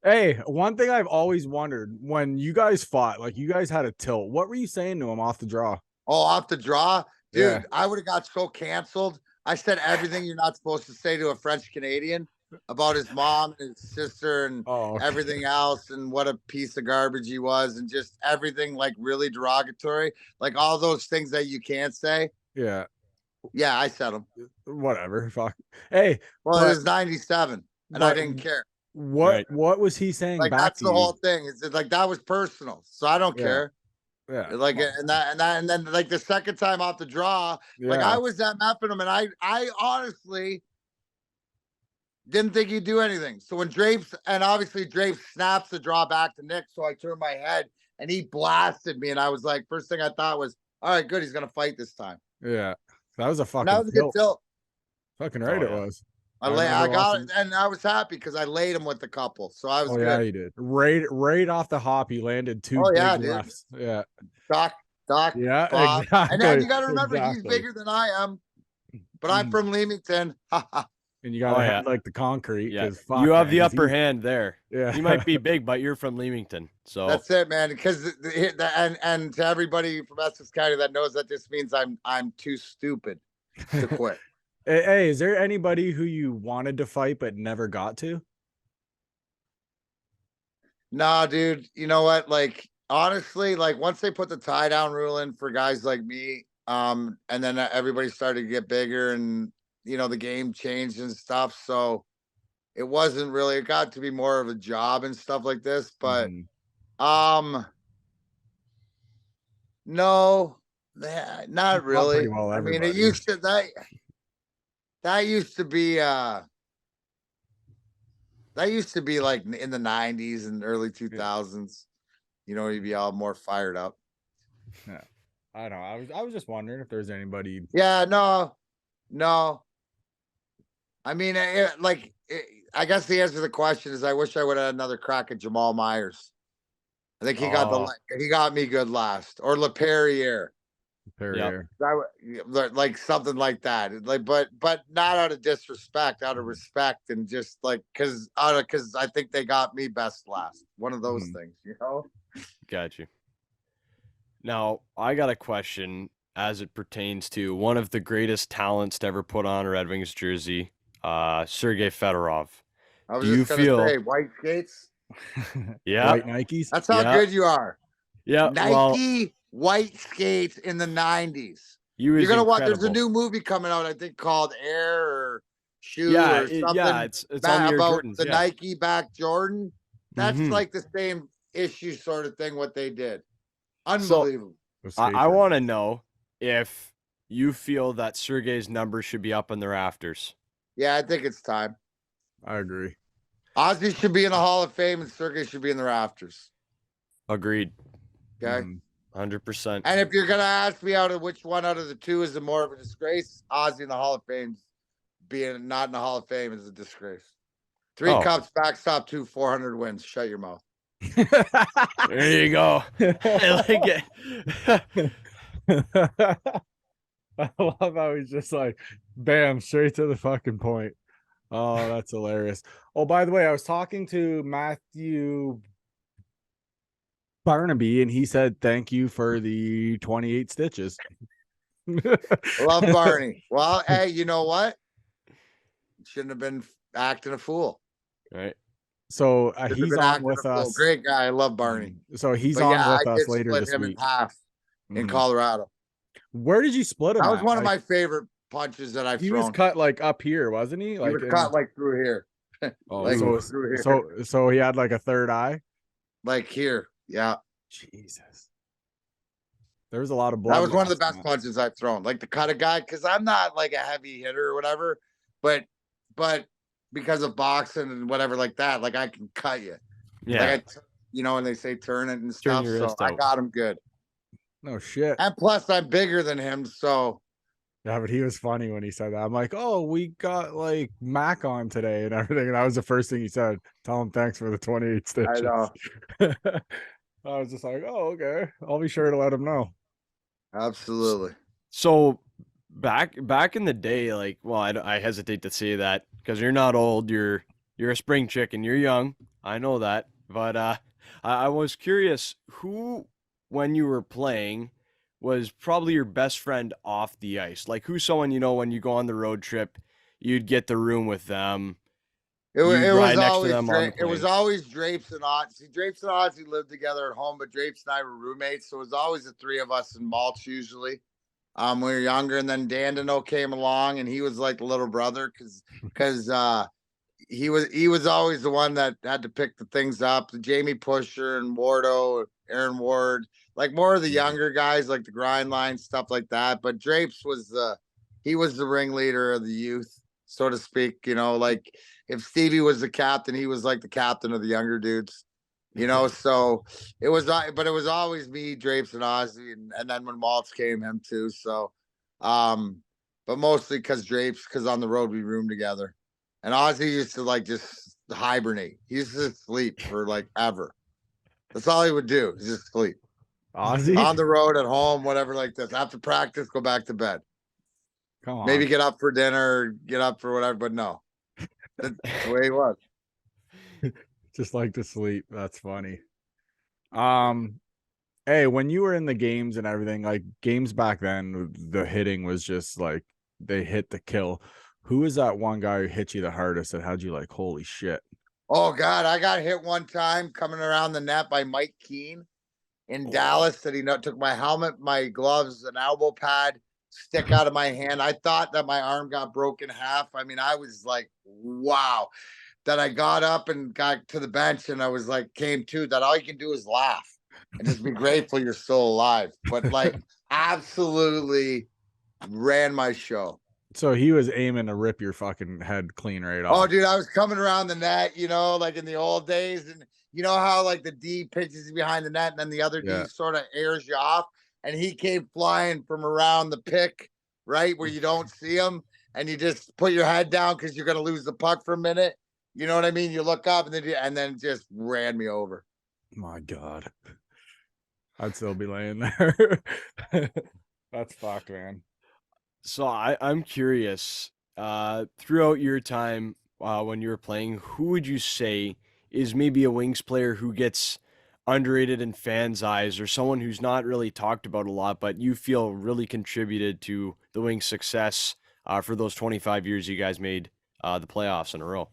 Hey, one thing I've always wondered when you guys fought, like you guys had a tilt, what were you saying to him off the draw? Oh, off the draw? Dude, Yeah. I would have got so canceled. I said everything you're not supposed to say to a French Canadian about his mom and his sister and everything else, and what a piece of garbage he was, and just everything like really derogatory, like all those things that you can't say. Yeah. Yeah, I said them. Whatever. Fuck. Hey. Well, it was 97, and I didn't care. What was he saying like back that's to the you? whole thing. It's like that was personal, so I don't care. Yeah. Like and then like the second time off the draw, like I was at Meppenham, and I honestly didn't think he'd do anything. So when Drapes snaps the draw back to Nick, so I turned my head and he blasted me, and I was like, first thing I thought was, all right, good, he's gonna fight this time. Yeah, that was a fucking that was a good tilt. Fucking right, it was. I got it, and I was happy because I laid him with the couple, so I was good. Yeah, you did. Right off the hop, he landed two big lefts. Yeah. Doc. Yeah, Bob. exactly. And then you got to remember, he's bigger than I am, but I'm from Leamington. And you got to have like the concrete. Yeah, you have the upper hand there. Yeah, you might be big, but you're from Leamington, so that's it, man. Because and to everybody from Essex County that knows that this means I'm too stupid to quit. Hey, is there anybody who you wanted to fight but never got to? Nah, dude. You know what? Like, honestly, like once they put the tie down rule in for guys like me, and then everybody started to get bigger, and the game changed and stuff. So it wasn't really. It got to be more of a job and stuff like this. But no, not really. Well, I mean, it used to that used to be like in the 90s and early 2000s. You'd be all more fired up. Yeah, I don't know. I was just wondering if there's anybody. Yeah, no. I mean, I guess the answer to the question is I wish I would have had another crack at Jamal Myers. I think he got me good last, or LaPerriere. Like something like that. Like, but not out of disrespect, out of respect, and just like because I think they got me best last. One of those things, Got you. Now I got a question as it pertains to one of the greatest talents to ever put on a Red Wings jersey, Sergei Fedorov. I was just gonna say white skates. Yeah, white Nikes. That's how good you are. Yeah, Nike white skates in the 90s. You're gonna watch. There's a new movie coming out, I think, called Air or Shoe or something. It's on your about Jordans, the Nike back Jordan. That's like the same issue sort of thing. What they did, unbelievable. So, I want to know if you feel that Sergei's number should be up in the rafters. Yeah, I think it's time. I agree. Ozzy should be in the Hall of Fame, and Sergei should be in the rafters. Agreed. Okay. 100%. And if you're gonna ask me out of which one out of the two is the more of a disgrace, Ozzy in the Hall of Fame being not in the Hall of Fame is a disgrace. 3 cups, backstop 2, 400 wins. Shut your mouth. There you go. I like it. I love how he's just like, bam, straight to the fucking point. Oh, that's hilarious. Oh, by the way, I was talking to Matthew Barnaby, and he said thank you for the 28 stitches. Love Barney. Well, hey, you know what? Shouldn't have been acting a fool. Right. So Shouldn't have he's been on acting with a fool. us. Great guy. I love Barney. So he's But on yeah, with I us did later split this him week. in half in Colorado. Where did you split him That was at? one of my favorite punches that I've He thrown. was cut like up here, wasn't he? He Like was cut like through here. oh, like so through here. so he had like a third eye. Like here. Yeah. Jesus. There was a lot of blood. That was one of the best punches I've thrown. Like the cut a guy, because I'm not like a heavy hitter or whatever, but because of boxing and whatever like that, like I can cut you. Yeah. Like and they say turn it and stuff. So I got him good. No shit. And plus I'm bigger than him, so yeah, but he was funny when he said that. I'm like, oh, we got like Mac on today and everything. And that was the first thing he said. Tell him thanks for the 28 stitches. I know. I was just like, oh, okay. I'll be sure to let him know. Absolutely. So back in the day, like, well, I hesitate to say that because you're not old. You're a spring chicken. You're young. I know that. But I was curious who, when you were playing, was probably your best friend off the ice. Like who's someone, when you go on the road trip, you'd get the room with them. It was always Drapes and Ozzy. Drapes and Ozzy lived together at home, but Drapes and I were roommates, so it was always the 3 of us in mulch usually. When we were younger, and then Dandino came along, and he was like the little brother because he was always the one that had to pick the things up. The Jamie Pusher and Wardo, Aaron Ward, like more of the younger guys, like the grind line stuff like that. But Drapes was the ringleader of the youth, so to speak. Like if Stevie was the captain, he was like the captain of the younger dudes. So it was always me, Drapes, and Ozzy, and then when Maltz came, him too. So, but mostly because on the road we roomed together, and Ozzy used to like just hibernate. He used to sleep for like ever. That's all he would do, is just sleep. Ozzy on the road, at home, whatever like this. After practice, go back to bed. Come on. Maybe get up for dinner, get up for whatever, but no. That's the way he was. Just like to sleep. That's funny. Hey, when you were in the games and everything, like games back then, the hitting was just like they hit the kill. Who was that one guy who hit you the hardest that had you like, holy shit? Oh God, I got hit one time coming around the net by Mike Keene in Dallas. That he took my helmet, my gloves, an elbow pad, stick out of my hand. I thought that my arm got broken in half. I mean, I was like, wow. That I got up and got to the bench, and I was like, came to that all you can do is laugh and just be grateful you're still alive. But like, absolutely ran my show. So he was aiming to rip your fucking head clean right off. Oh, dude, I was coming around the net, like in the old days, and you know how like the D pitches behind the net, and then the other D sort of airs you off, and he came flying from around the pick, right where you don't see him, and you just put your head down because you're gonna lose the puck for a minute. You know what I mean? You look up and then just ran me over. My God. I'd still be laying there. That's fucked, man. So I'm curious, throughout your time when you were playing, who would you say is maybe a Wings player who gets underrated in fans' eyes, or someone who's not really talked about a lot, but you feel really contributed to the Wings' success for those 25 years you guys made the playoffs in a row?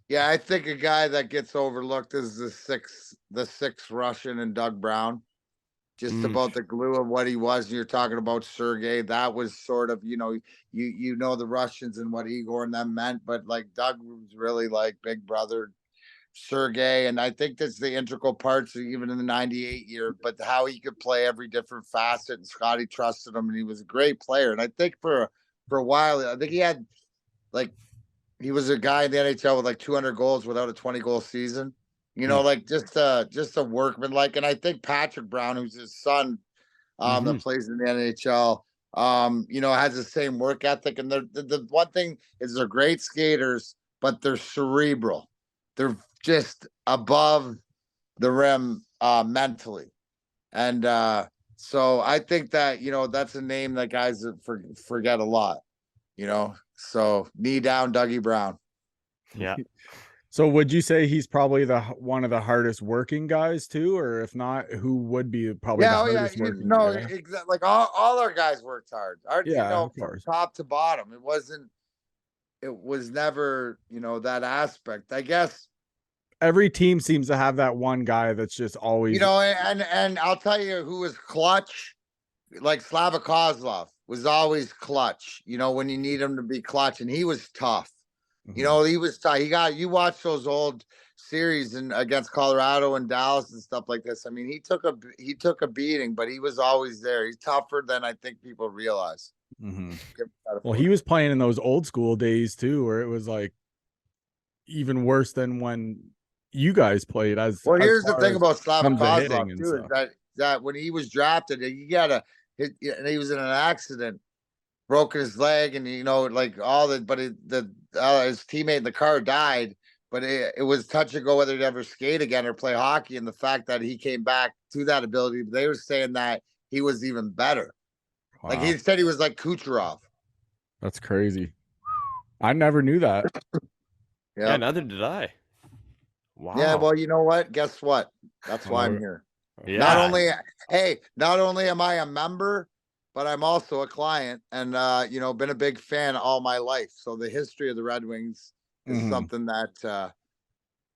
Yeah, I think a guy that gets overlooked is the sixth Russian and Doug Brown. Just about the glue of what he was. You're talking about Sergei. That was sort of, you know the Russians and what Igor and them meant, but like Doug was really like big brother Sergei. And I think that's the integral parts, even in the 98 year, but how he could play every different facet, and Scotty trusted him, and he was a great player. And I think for a while, I think he had like, he was a guy in the NHL with like 200 goals without a 20-goal season. You know, like just a workman like, and I think Patrick Brown, who's his son, that plays in the NHL, you know, has the same work ethic. And the one thing is they're great skaters, but they're cerebral. They're just above the rim mentally. And so I think that, you know, that's a name that guys forget a lot, you know. So knee down, Dougie Brown. Yeah. So would you say he's probably one of the hardest working guys too, or if not, who would be probably the hardest working guy? Exactly. Like all our guys worked hard. You Yeah, know, of from course. top to bottom. It was never, you know, that aspect. I guess, Every team seems to have that one guy that's just you always. know, and I'll tell you who was clutch. Like Slava Kozlov was always clutch, you know, when you need him to be clutch, and he was tough. You know, he was tough. You watch those old series and against Colorado and Dallas and stuff like this. I mean, he took a beating, but he was always there. He's tougher than I think people realize. Well, he was playing in those old school days too, where it was like even worse than when you guys played. Well, as here's the far thing as about Slava comes to hitting Kozlov and too, is stuff. that when he was drafted, and he was in an accident, broken his leg, and you know, like all the, but his teammate in the car died. But it was touch and go whether he'd ever skate again or play hockey. And the fact that he came back to that ability, they were saying that he was even better. Wow. Like he said, he was like Kucherov. That's crazy. I never knew that. Yeah, neither did I. Wow. Yeah, well, you know what? Guess what? That's why I'm here. Yeah. Not only am I a member, but I'm also a client, and you know, been a big fan all my life. So the history of the Red Wings is something that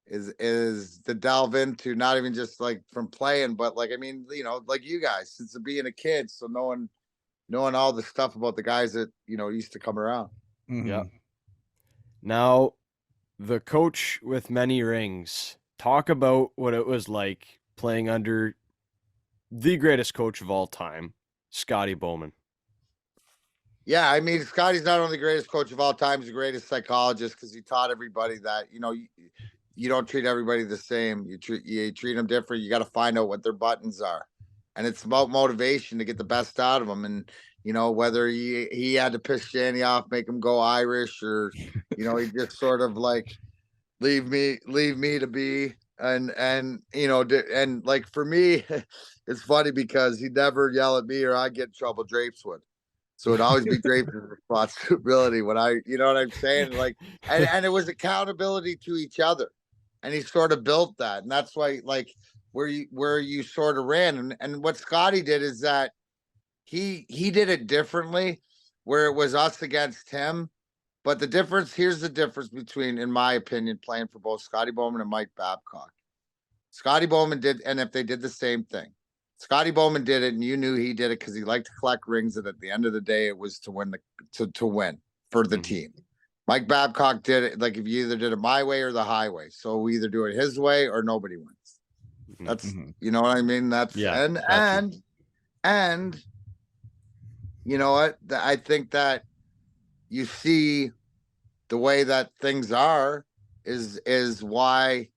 is to delve into, not even just like from playing, but like, I mean, you know, like you guys, since being a kid, so knowing all the stuff about the guys that, you know, used to come around. Yeah. Now, the coach with many rings, talk about what it was like playing under the greatest coach of all time, Scotty Bowman. Yeah, I mean, Scotty's not only the greatest coach of all time, he's the greatest psychologist, because he taught everybody that, you know, you don't treat everybody the same. You treat them different. You got to find out what their buttons are. And it's about motivation to get the best out of them. And, you know, whether he had to piss Danny off, make him go Irish, or, you know, he just sort of like, leave me to be. And, you know, and like for me, it's funny because he'd never yell at me or I'd get in trouble. Drapes would. So it'd always be Drapes' responsibility when you know what I'm saying? Like, and it was accountability to each other. And he sort of built that. And that's why, like, where you sort of ran. And what Scotty did is that he did it differently, where it was us against him. But here's the difference between, in my opinion, playing for both Scotty Bowman and Mike Babcock. Scotty Bowman did, and if they did the same thing, Scotty Bowman did it, and you knew he did it because he liked to collect rings, and at the end of the day, it was to win to win for the team. Mike Babcock did it like if you either did it my way or the highway. So we either do it his way or nobody wins. That's you know what I mean? That's and you know what? I think that you see the way that things are is why,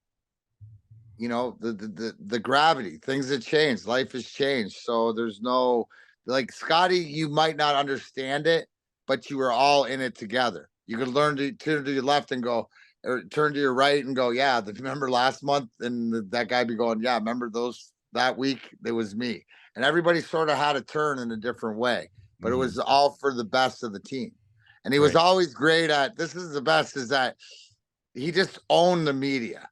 you know, the gravity, things have changed, life has changed. So there's no, like, Scotty, you might not understand it, but you were all in it together. You could learn to turn to your left and go, or turn to your right and go, yeah, remember last month? And that guy be going, yeah, remember that week? It was me. And everybody sort of had a turn in a different way, but it was all for the best of the team. And he was always great at, this is the best, is that he just owned the media.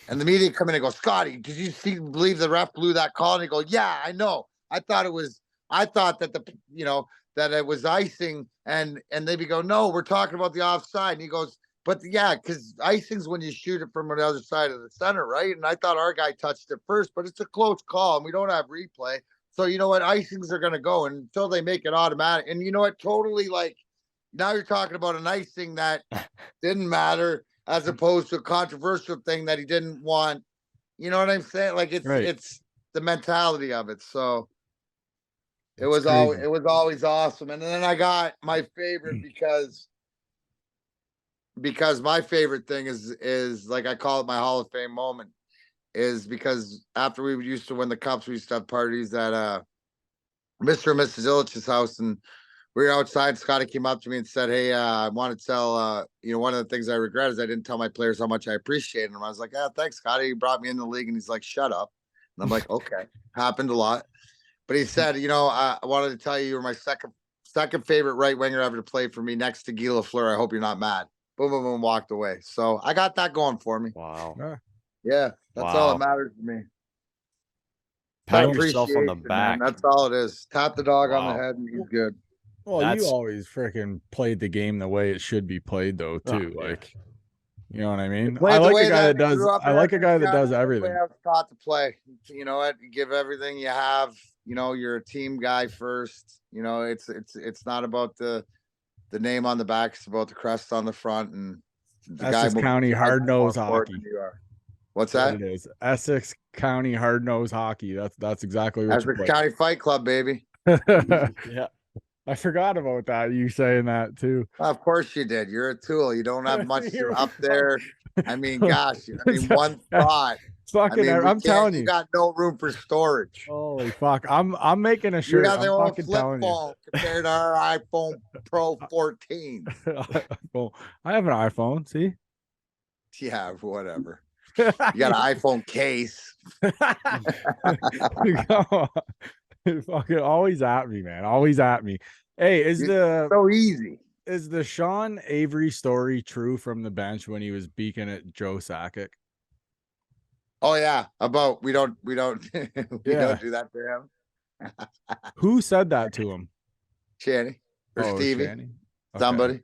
And the media come in and go, Scotty, did you believe the ref blew that call? And he go, yeah, I know. I thought that that it was icing. And they be go, no, we're talking about the offside. And he goes, but yeah, because icing's when you shoot it from the other side of the center, right? And I thought our guy touched it first, but it's a close call and we don't have replay. So you know what? Icings are going to go until they make it automatic. And you know what? Totally, like, now you're talking about an icing that didn't matter, as opposed to a controversial thing that he didn't want. You know what I'm saying? Like, it's the mentality of it. So it was always awesome. And then I got my favorite because my favorite thing is like, I call it my Hall of Fame moment. is because after we used to win the cups, we used to have parties at Mr. and Mrs. Illich's house, and we were outside. Scotty came up to me and said, "Hey, I want to tell one of the things I regret is I didn't tell my players how much I appreciate them." I was like, "Yeah, thanks, Scotty. He brought me in the league," and he's like, "Shut up." And I'm like, "Okay." Happened a lot, but he said, I wanted to tell you were my second favorite right winger ever to play for me, next to Guy Lafleur. I hope you're not mad. Boom, boom, boom, walked away. So I got that going for me. Wow. Yeah, that's all that matters to me. Pat yourself on the back. Man. That's all it is. Tap the dog on the head and he's good. Well, you always freaking played the game the way it should be played, though, too. Like, you know what I mean? I like a guy that does. I like a guy that does everything. I was taught to play. You know what? You give everything you have. You're a team guy first. It's not about the name on the back. It's about the crest on the front and the Essex County hard-nosed hockey. What's that? It is Essex County hard-nosed hockey. That's exactly what Essex County Fight Club, baby. Yeah. I forgot about that. You saying that too. Of course you did. You're a tool. You don't have much up there. I mean, gosh. One thought. I'm telling you, you got no room for storage. Holy fuck! I'm making a shirt. You got the I'm old fucking flip telling phone compared to our iPhone Pro 14. Well, I have an iPhone. See? Yeah, whatever. You got an iPhone case. Fucking always at me, man. Always at me. Hey, so easy. Is the Sean Avery story true from the bench when he was beaking at Joe Sakic? Oh yeah, about we don't don't do that to him. Who said that to him? Channy or Stevie? Channy? Okay. Somebody.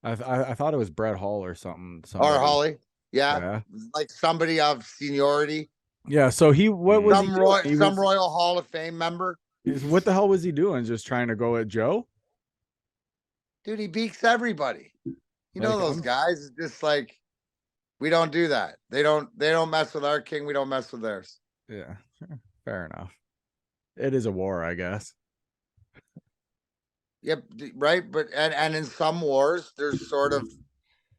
I thought it was Brett Hall or something. Or Holly. Yeah, like somebody of seniority. Yeah. So what was some Royal Hall of Fame member? What the hell was he doing? Just trying to go at Joe? Dude, he beats everybody. Those guys. It's just like, we don't do that. They don't mess with our king. We don't mess with theirs. Yeah, fair enough. It is a war, I guess. Yep, right. But and in some wars, there's sort of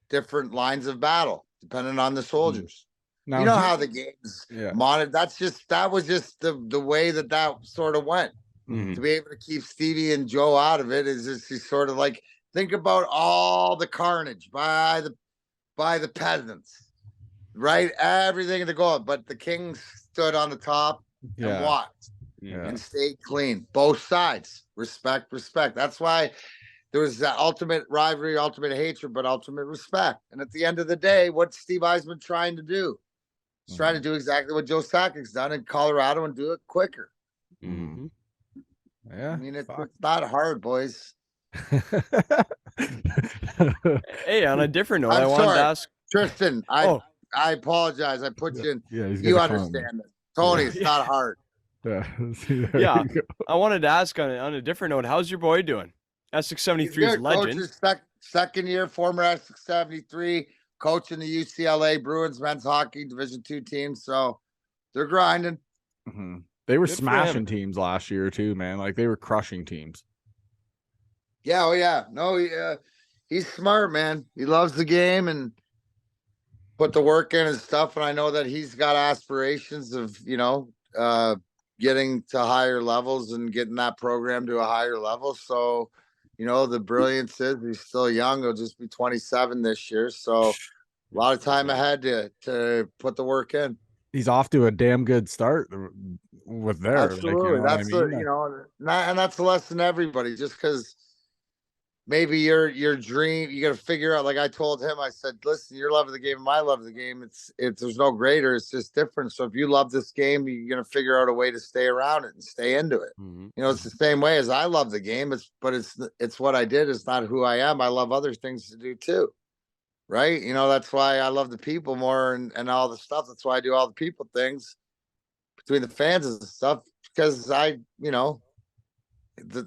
different lines of battle depending on the soldiers. Now, how the game's monitored. That was just the way that sort of went. Mm-hmm. To be able to keep Stevie and Joe out of it is just sort of like, think about all the carnage by the peasants, right? Everything to go, but the king stood on the top and watched and stayed clean. Both sides, respect. That's why there was that ultimate rivalry, ultimate hatred, but ultimate respect. And at the end of the day, what's Steve Eisman trying to do? He's trying to do exactly what Joe Sakic's done in Colorado and do it quicker. Mm-hmm. Yeah, I mean, it's not hard, boys. Hey, on a different note, I wanted to ask Tristan. I apologize. I put you in. Yeah, you understand it, Tony. It's not hard. Yeah, I wanted to ask on a different note. How's your boy doing? Essex 73's legend. Coach's second year, former Essex 73, coaching the UCLA Bruins men's hockey Division II team. So they're grinding. Mm-hmm. They were smashing teams last year too, man. Like they were crushing teams. Yeah, oh yeah. No, he's smart, man. He loves the game and put the work in and stuff. And I know that he's got aspirations of, getting to higher levels and getting that program to a higher level. So, the brilliance is he's still young. He'll just be 27 this year. So a lot of time ahead to put the work in. He's off to a damn good start with there. Absolutely. That's and that's the lesson to everybody. Just because maybe your dream, you got to figure out. Like I told him, I said, listen, your love of the game and my love of the game, it's there's no greater. It's just different. So if you love this game, you're gonna figure out a way to stay around it and stay into it. Mm-hmm. It's the same way as I love the game. It's what I did. It's not who I am. I love other things to do too. Right. That's why I love the people more and all the stuff. That's why I do all the people things between the fans and stuff, because the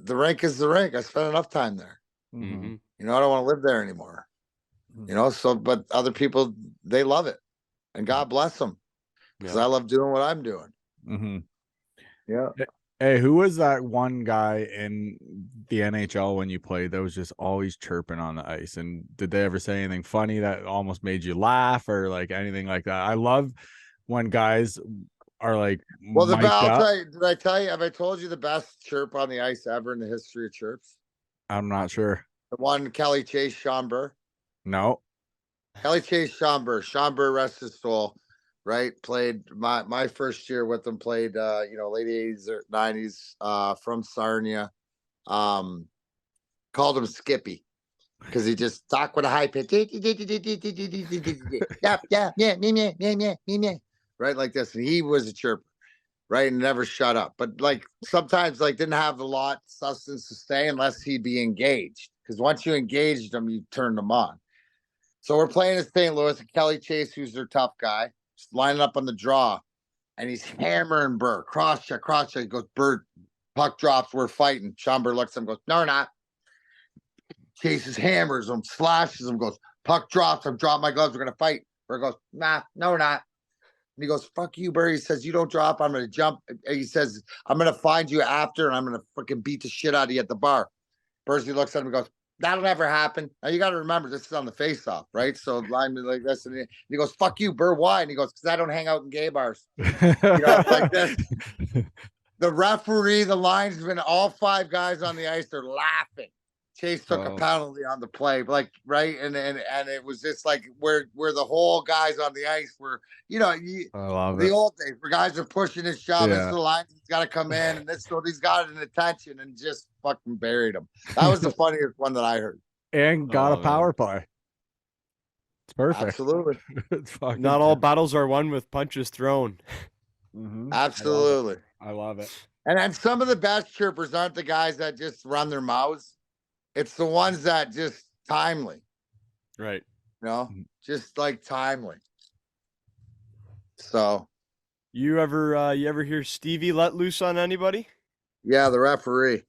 rink is the rink. I spent enough time there. Mm-hmm. I don't want to live there anymore. But other people, they love it, and God bless them, because I love doing what I'm doing. Mm-hmm. Yeah. Hey, who was that one guy in the NHL when you played that was just always chirping on the ice? And did they ever say anything funny that almost made you laugh or like anything like that? I love when guys are like Well, mic'd up. did I tell you? Have I told you the best chirp on the ice ever in the history of chirps? I'm not sure. The one Kelly Chase Schomburg. No. Kelly Chase Schomburg. Schomburg, rest his soul. Right, played my first year with them. Played late 80s or 90s. From Sarnia. Called him Skippy because he just talked with a high pitch. Yeah. Right, like this. And he was a chirper, right? And never shut up. But like sometimes like didn't have a lot substance to stay unless he'd be engaged. Because once you engaged him, you turned them on. So we're playing in St. Louis, and Kelly Chase, who's their tough guy, just lining up on the draw. And he's hammering Burr. Cross check. He goes, Burr, puck drops, we're fighting. Schomburg looks at him, goes, no, we're not. Chases, hammers him, slashes him, goes, puck drops, I'm dropping my gloves, we're going to fight. Burr goes, nah, no, we're not. And he goes, fuck you, Burr. He says, you don't drop, I'm going to jump. And he says, I'm going to find you after, and I'm going to fucking beat the shit out of you at the bar. Bursey looks at him and goes, that'll never happen. Now, you got to remember, this is on the face-off, right? So, lineman like this, and he goes, fuck you, Burr, why? And he goes, because I don't hang out in gay bars. Like this. The referee, the linesman, all 5 guys on the ice, they're laughing. Chase took a penalty on the play, like right, and it was just like where the whole guys on the ice were, I love the it. old days where guys are pushing his shove. Yeah. This is the line, he's got to come in, and this so he's got an attention and just fucking buried him. That was the funniest one that I heard. And got a power play. It's perfect. Absolutely. It's fucking Not all battles are won with punches thrown. Mm-hmm. Absolutely. I love it. And then some of the best chirpers aren't the guys that just run their mouths. It's the ones that just timely. Right. Just like timely. So You ever hear Stevie let loose on anybody? yeah, the referee.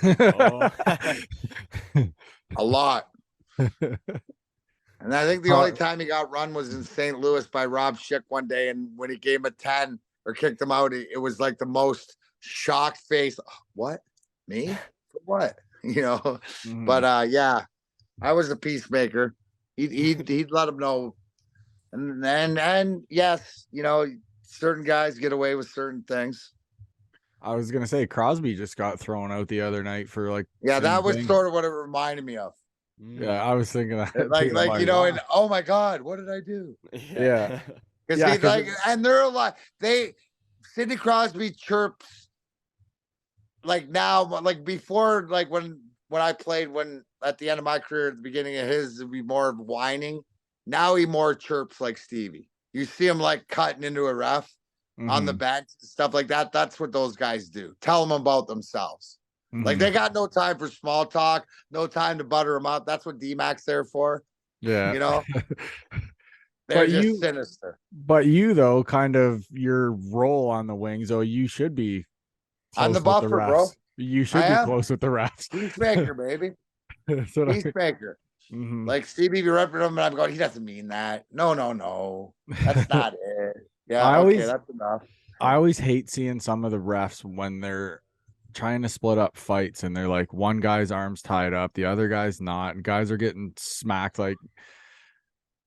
Oh. A lot. And I think the only time he got run was in St. Louis by Rob Schick one day. And when he gave him a 10 or kicked him out, it was like the most shocked face. What? Me? For what? Mhm. But yeah, I was a peacemaker. He'd let him know. And yes, certain guys get away with certain things. I was gonna say Crosby just got thrown out the other night for like. Yeah, that was sort of what it reminded me of. Yeah, I was thinking that. Like wow. and oh my God, what did I do? Yeah. Because and they're a lot. Sidney Crosby chirps like now, like before, like when I played, when at the end of my career, at the beginning of his, it'd be more whining. Now he more chirps like Stevie. You see him like cutting into a ref on the bench and stuff like that. That's what those guys do. Tell them about themselves. Like they got no time for small talk, no time to butter them up. That's what Dmac's there for. Yeah. They're just sinister. But you though, kind of your role on the wings, though, you should be. I'm the buffer, bro. You should be close with the refs. Peacemaker, baby. Peacemaker. Like Stevie be repping him, and I'm going, he doesn't mean that. No. That's not it. Yeah, that's enough. I always hate seeing some of the refs when they're trying to split up fights and they're like one guy's arms tied up, the other guy's not, and guys are getting smacked. Like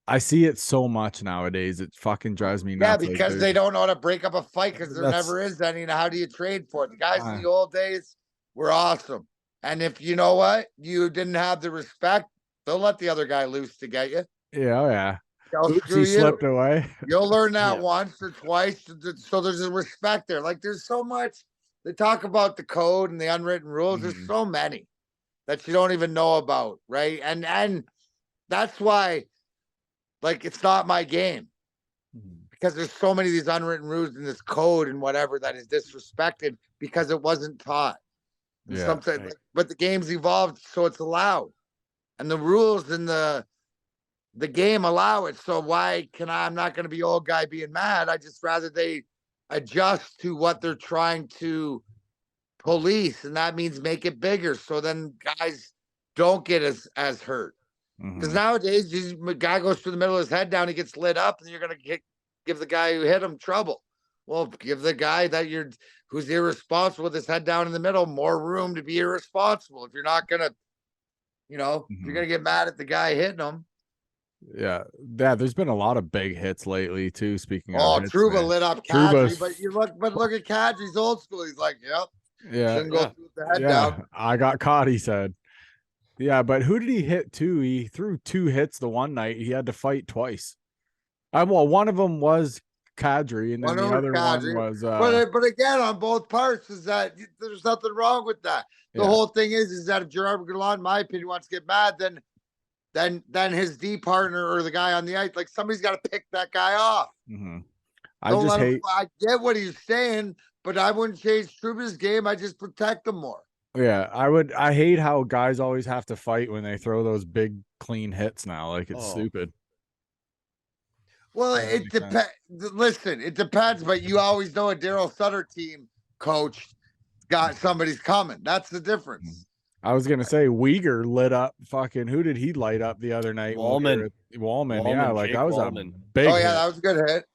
I see it so much nowadays. It fucking drives me nuts. Yeah, because they don't know how to break up a fight because there never is any. How do you trade for it? The guys in the old days were awesome. And if you know what, you didn't have the respect, they'll let the other guy loose to get you. Yeah. Oops, he slipped away. You'll learn that once or twice. So there's a respect there. Like there's so much. They talk about the code and the unwritten rules. There's so many that you don't even know about, right? And that's why, like, it's not my game because there's so many of these unwritten rules in this code and whatever that is disrespected because it wasn't taught. Yeah, sometimes, but the game's evolved, so it's allowed, and the rules in the game allow it. So why can I'm not going to be old guy being mad. I just rather they adjust to what they're trying to police, and that means make it bigger. So then guys don't get as hurt. Because nowadays, the guy goes through the middle of his head down, he gets lit up, and you're going to give the guy who hit him trouble. Well, give the guy who's irresponsible with his head down in the middle more room to be irresponsible. If you're not going to, if you're going to get mad at the guy hitting him. Yeah, there's been a lot of big hits lately too. Speaking Oh, of hits, Trouba man. lit up Trouba's- Kadri, but look at Kadri's old school. He's like, yep, yeah, shouldn't go Yeah. through the head yeah. down. I got caught. He said, yeah, but who did he hit too? He threw 2 hits the one night. He had to fight twice. Well, one of them was Kadri, and then One the over other one Kadri. was But again, on both parts, is that there's nothing wrong with that. The yeah. whole thing is that if Gerard Gallant, in my opinion, wants to get mad, then his D partner or the guy on the ice, like somebody's got to pick that guy off. Mm-hmm. I Don't just let him. hate. I get what he's saying, but I wouldn't change Trouba's game. I just protect him more. Yeah, I hate how guys always have to fight when they throw those big clean hits now. Like it's stupid. Well, Doesn't it make sense. depends. Listen, it depends, but you always know a Daryl Sutter team coach got somebody's coming. That's the difference. I was gonna say Uyghur lit up fucking. Who did he light up the other night? Wallman. Wallman, yeah, like Jake that was Wallman. a big. Oh yeah, hit. that was a good hit.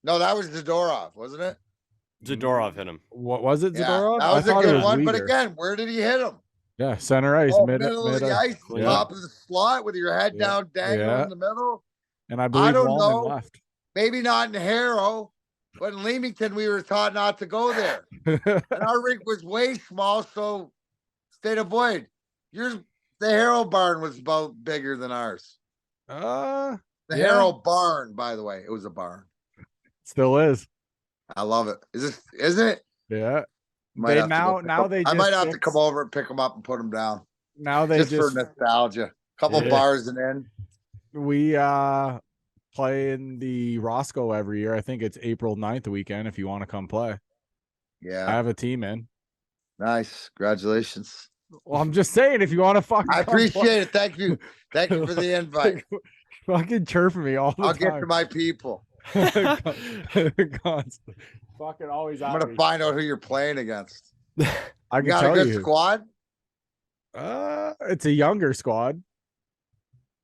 No, that was Zadorov, wasn't it? Zadorov hit him. What was it, Yeah, Zadorov? that was a I thought it good was one. But Uyghur. again, where did he hit him? Yeah, center ice, Oh, mid, middle of mid, the ice, yeah. top of the slot with your head Yeah. down, dangling Yeah. in the middle. And I believe don't Wallman know. left. Maybe not in Harrow, but in Leamington, we were taught not to go there. And our rink was way small, so stayed avoid. The Harrow barn was about bigger than ours. The Harrow barn, by the way, it was a barn. Still is. I love it. Isn't it? Yeah. Might They have to go pick now them- they I might just have to come over and pick them up and put them down. Now they just for just nostalgia. Couple Yeah. bars and in. we play in the Roscoe every year. I think it's April 9th weekend if you want to come play. I Yeah, have a team in. nice. Congratulations. Well, I'm just saying if you want to fucking I come play- appreciate it. Thank you. Thank you for the invite. fucking chirping me all the I'll time. get to my people. Constant. Fucking always I'm at gonna me. find out who you're playing against. I You can got a tell good you. squad? It's a younger squad.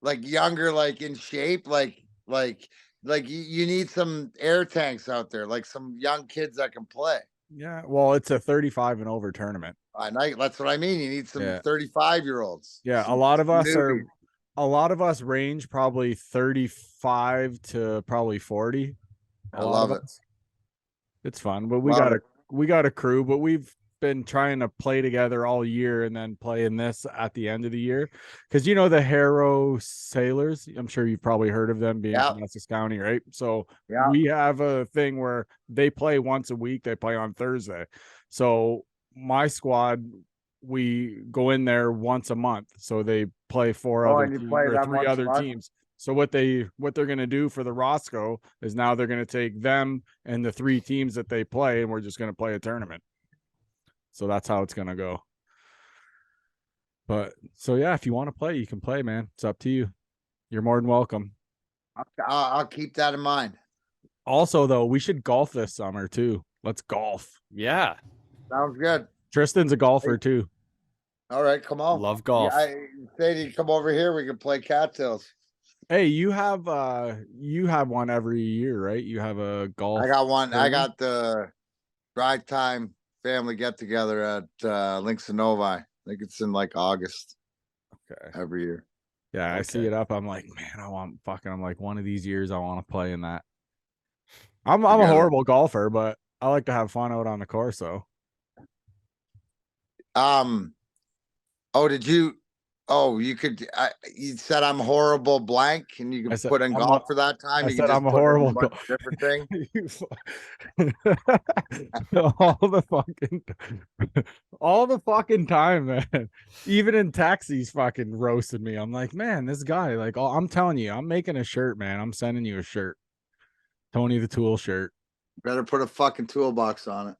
Like younger, like in shape, like you need some air tanks out there, like some young kids that can play. Yeah. Well, it's a 35 and over tournament. I know that's what I mean. You need some Yeah. 35-year-olds. Yeah, Some a lot of us newbies. range probably 35 to probably 40. I love it. It's fun, but Love we got a crew, but we've been trying to play together all year and then play in this at the end of the year. Because you know the Harrow Sailors, I'm sure you've probably heard of them being from Essex County, right? So Yeah. we have a thing where they play once a week, they play on Thursday. So my squad, we go in there once a month. So they play four other and you teams play or them three once a other month? teams. So what they're gonna do for the Roscoe is now they're gonna take them and the 3 teams that they play, and we're just gonna play a tournament. So that's how it's gonna go. But so yeah, if you want to play, you can play, man. It's up to you. You're more than welcome. I'll keep that in mind. Also, though, we should golf this summer too. Let's golf. Yeah. Sounds good. Tristan's a golfer too. All right, come on. Love golf. Yeah, I say you come over here, we can play cattails. Hey, you have one every year, right? You have a golf. I got one. I tournament? got the drive time family get together at Links and Novi. I think it's in like August Okay. every year. Yeah, I see Okay. it up. I'm like, man, I'm like one of these years I want to play in that. I'm a Together. horrible golfer, but I like to have fun out on the course, so Oh, did you? Oh, you could. You said I'm horrible blank, and you I can said, put in I'm golf a- for that time. I You said can just I'm a put in horrible bunch of different thing. all the fucking time, man. Even in taxis fucking roasted me. I'm like, man, this guy, like, I'm telling you, I'm making a shirt, man. I'm sending you a shirt. Tony the Tool shirt. Better put a fucking toolbox on it.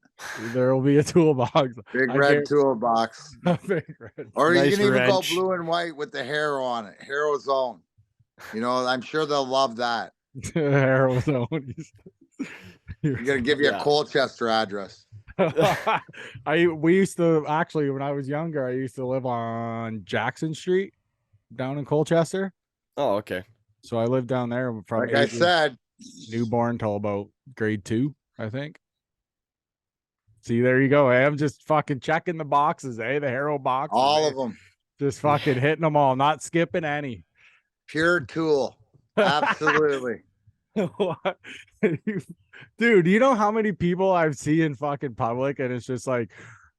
There will be a toolbox. Big I red guarantee- toolbox. Big red. Or Nice you can even wrench. go blue and white with the Harrow on it. Harrow Zone. You know, I'm sure they'll love that. Harold Zone. You're gonna give you Yeah. a Colchester address. We used to actually when I was younger, I used to live on Jackson Street down in Colchester. Oh, okay. So I lived down there from Like I ages said, newborn till about grade 2, I think. See, there you go. I'm just fucking checking the boxes, the Harrow boxes. all of them Just fucking hitting them all, not skipping any. pure tool. Absolutely. What? Dude, you know how many people I've seen in fucking public, and it's just like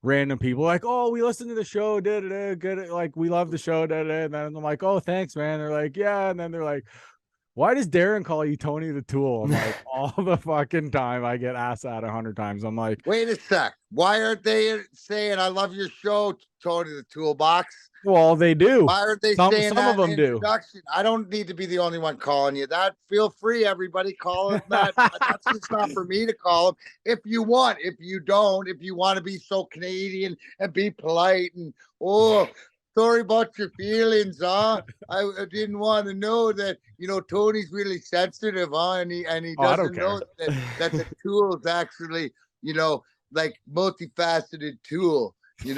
random people like, oh, we listened to the show, good, like we love the show, and then I'm like, oh, thanks, man. They're like, yeah, and then they're like, why does Darren call you Tony the Tool? I'm like, all the fucking time I get asked that 100 times. I'm like, wait a sec. Why aren't they saying I love your show, Tony the Toolbox? well, they do. Why aren't they Some saying of that them in do. introduction? I don't need to be the only one calling you that. Feel free, everybody, call it that. That's just not for me to call them. If you want, if you don't, if you want to be so Canadian and be polite and sorry about your feelings, huh? I didn't want to know that, Tony's really sensitive, huh? And he I don't doesn't know that the tool is actually, like multifaceted tool. Maybe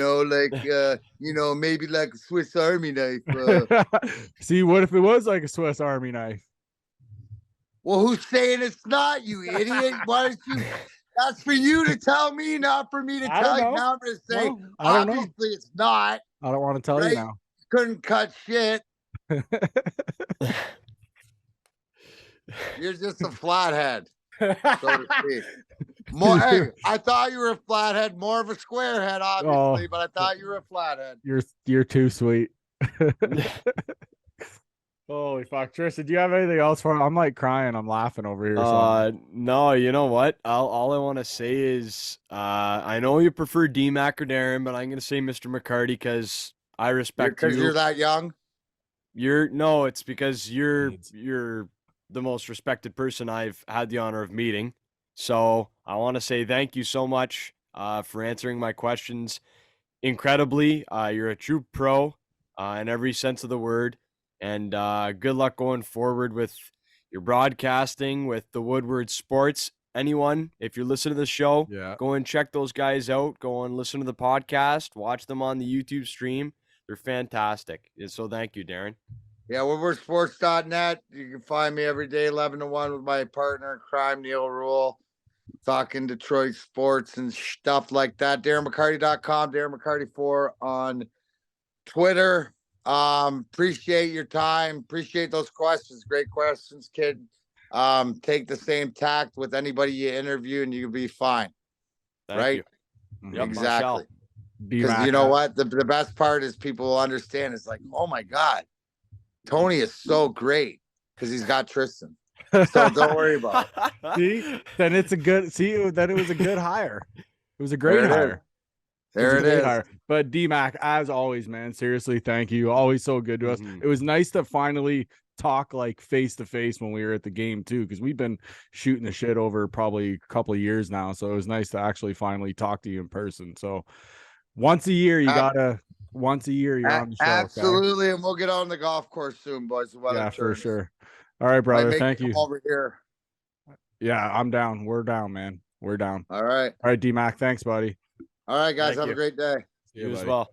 like a Swiss Army knife. See, what if it was like a Swiss Army knife? Well, who's saying it's not, you idiot? Why don't you? That's for you to tell me, not for me to tell you. Now I'm going to say, obviously it's not. I don't want to tell you now. Couldn't cut shit. You're just a flathead, so to speak. Hey, I thought you were a flathead, more of a square head, obviously, but I thought you were a flathead. You're too sweet. Holy fuck, Tristan, do you have anything else for? I'm like crying. I'm laughing over here. No, you know what? All I want to say is, I know you prefer Dmac or Darren, but I'm gonna say Mr. McCarty because I respect you. Because you're that young. It's because you're the most respected person I've had the honor of meeting. So I want to say thank you so much for answering my questions incredibly. You're a true pro in every sense of the word. And good luck going forward with your broadcasting, with the Woodward Sports. Anyone, if you're listening to the show, go and check those guys out. Go and listen to the podcast. Watch them on the YouTube stream. They're fantastic. So thank you, Darren. Yeah, woodwardsports.net. You can find me every day, 11 to 1 with my partner in crime, Neil Rule, talking Detroit sports and stuff like that. DarrenMcCarty.com, Darren McCarty 4 on Twitter. Appreciate your time. Appreciate those questions. Great questions, kid. Take the same tact with anybody you interview and you'll be fine. Thank you. Yep, exactly. Because you know what? The best part is people will understand. It's like, oh my God, Tony is so great because he's got Tristan. So don't worry about it. See, then it was a good hire. It was a great hire. There it is. But Dmac, as always, man, seriously, thank you. Always so good to us. It was nice to finally talk like face to face when we were at the game too, because we've been shooting the shit over probably a couple of years now. So it was nice to actually finally talk to you in person. So once a year, you're on the show. Absolutely, okay? And we'll get on the golf course soon, boys. Yeah, for sure. All right, brother. Thank you. Over here. Yeah, I'm down. We're down, man. We're down. All right. All right, Dmac. Thanks, buddy. All right, guys. Have a great day. You as well.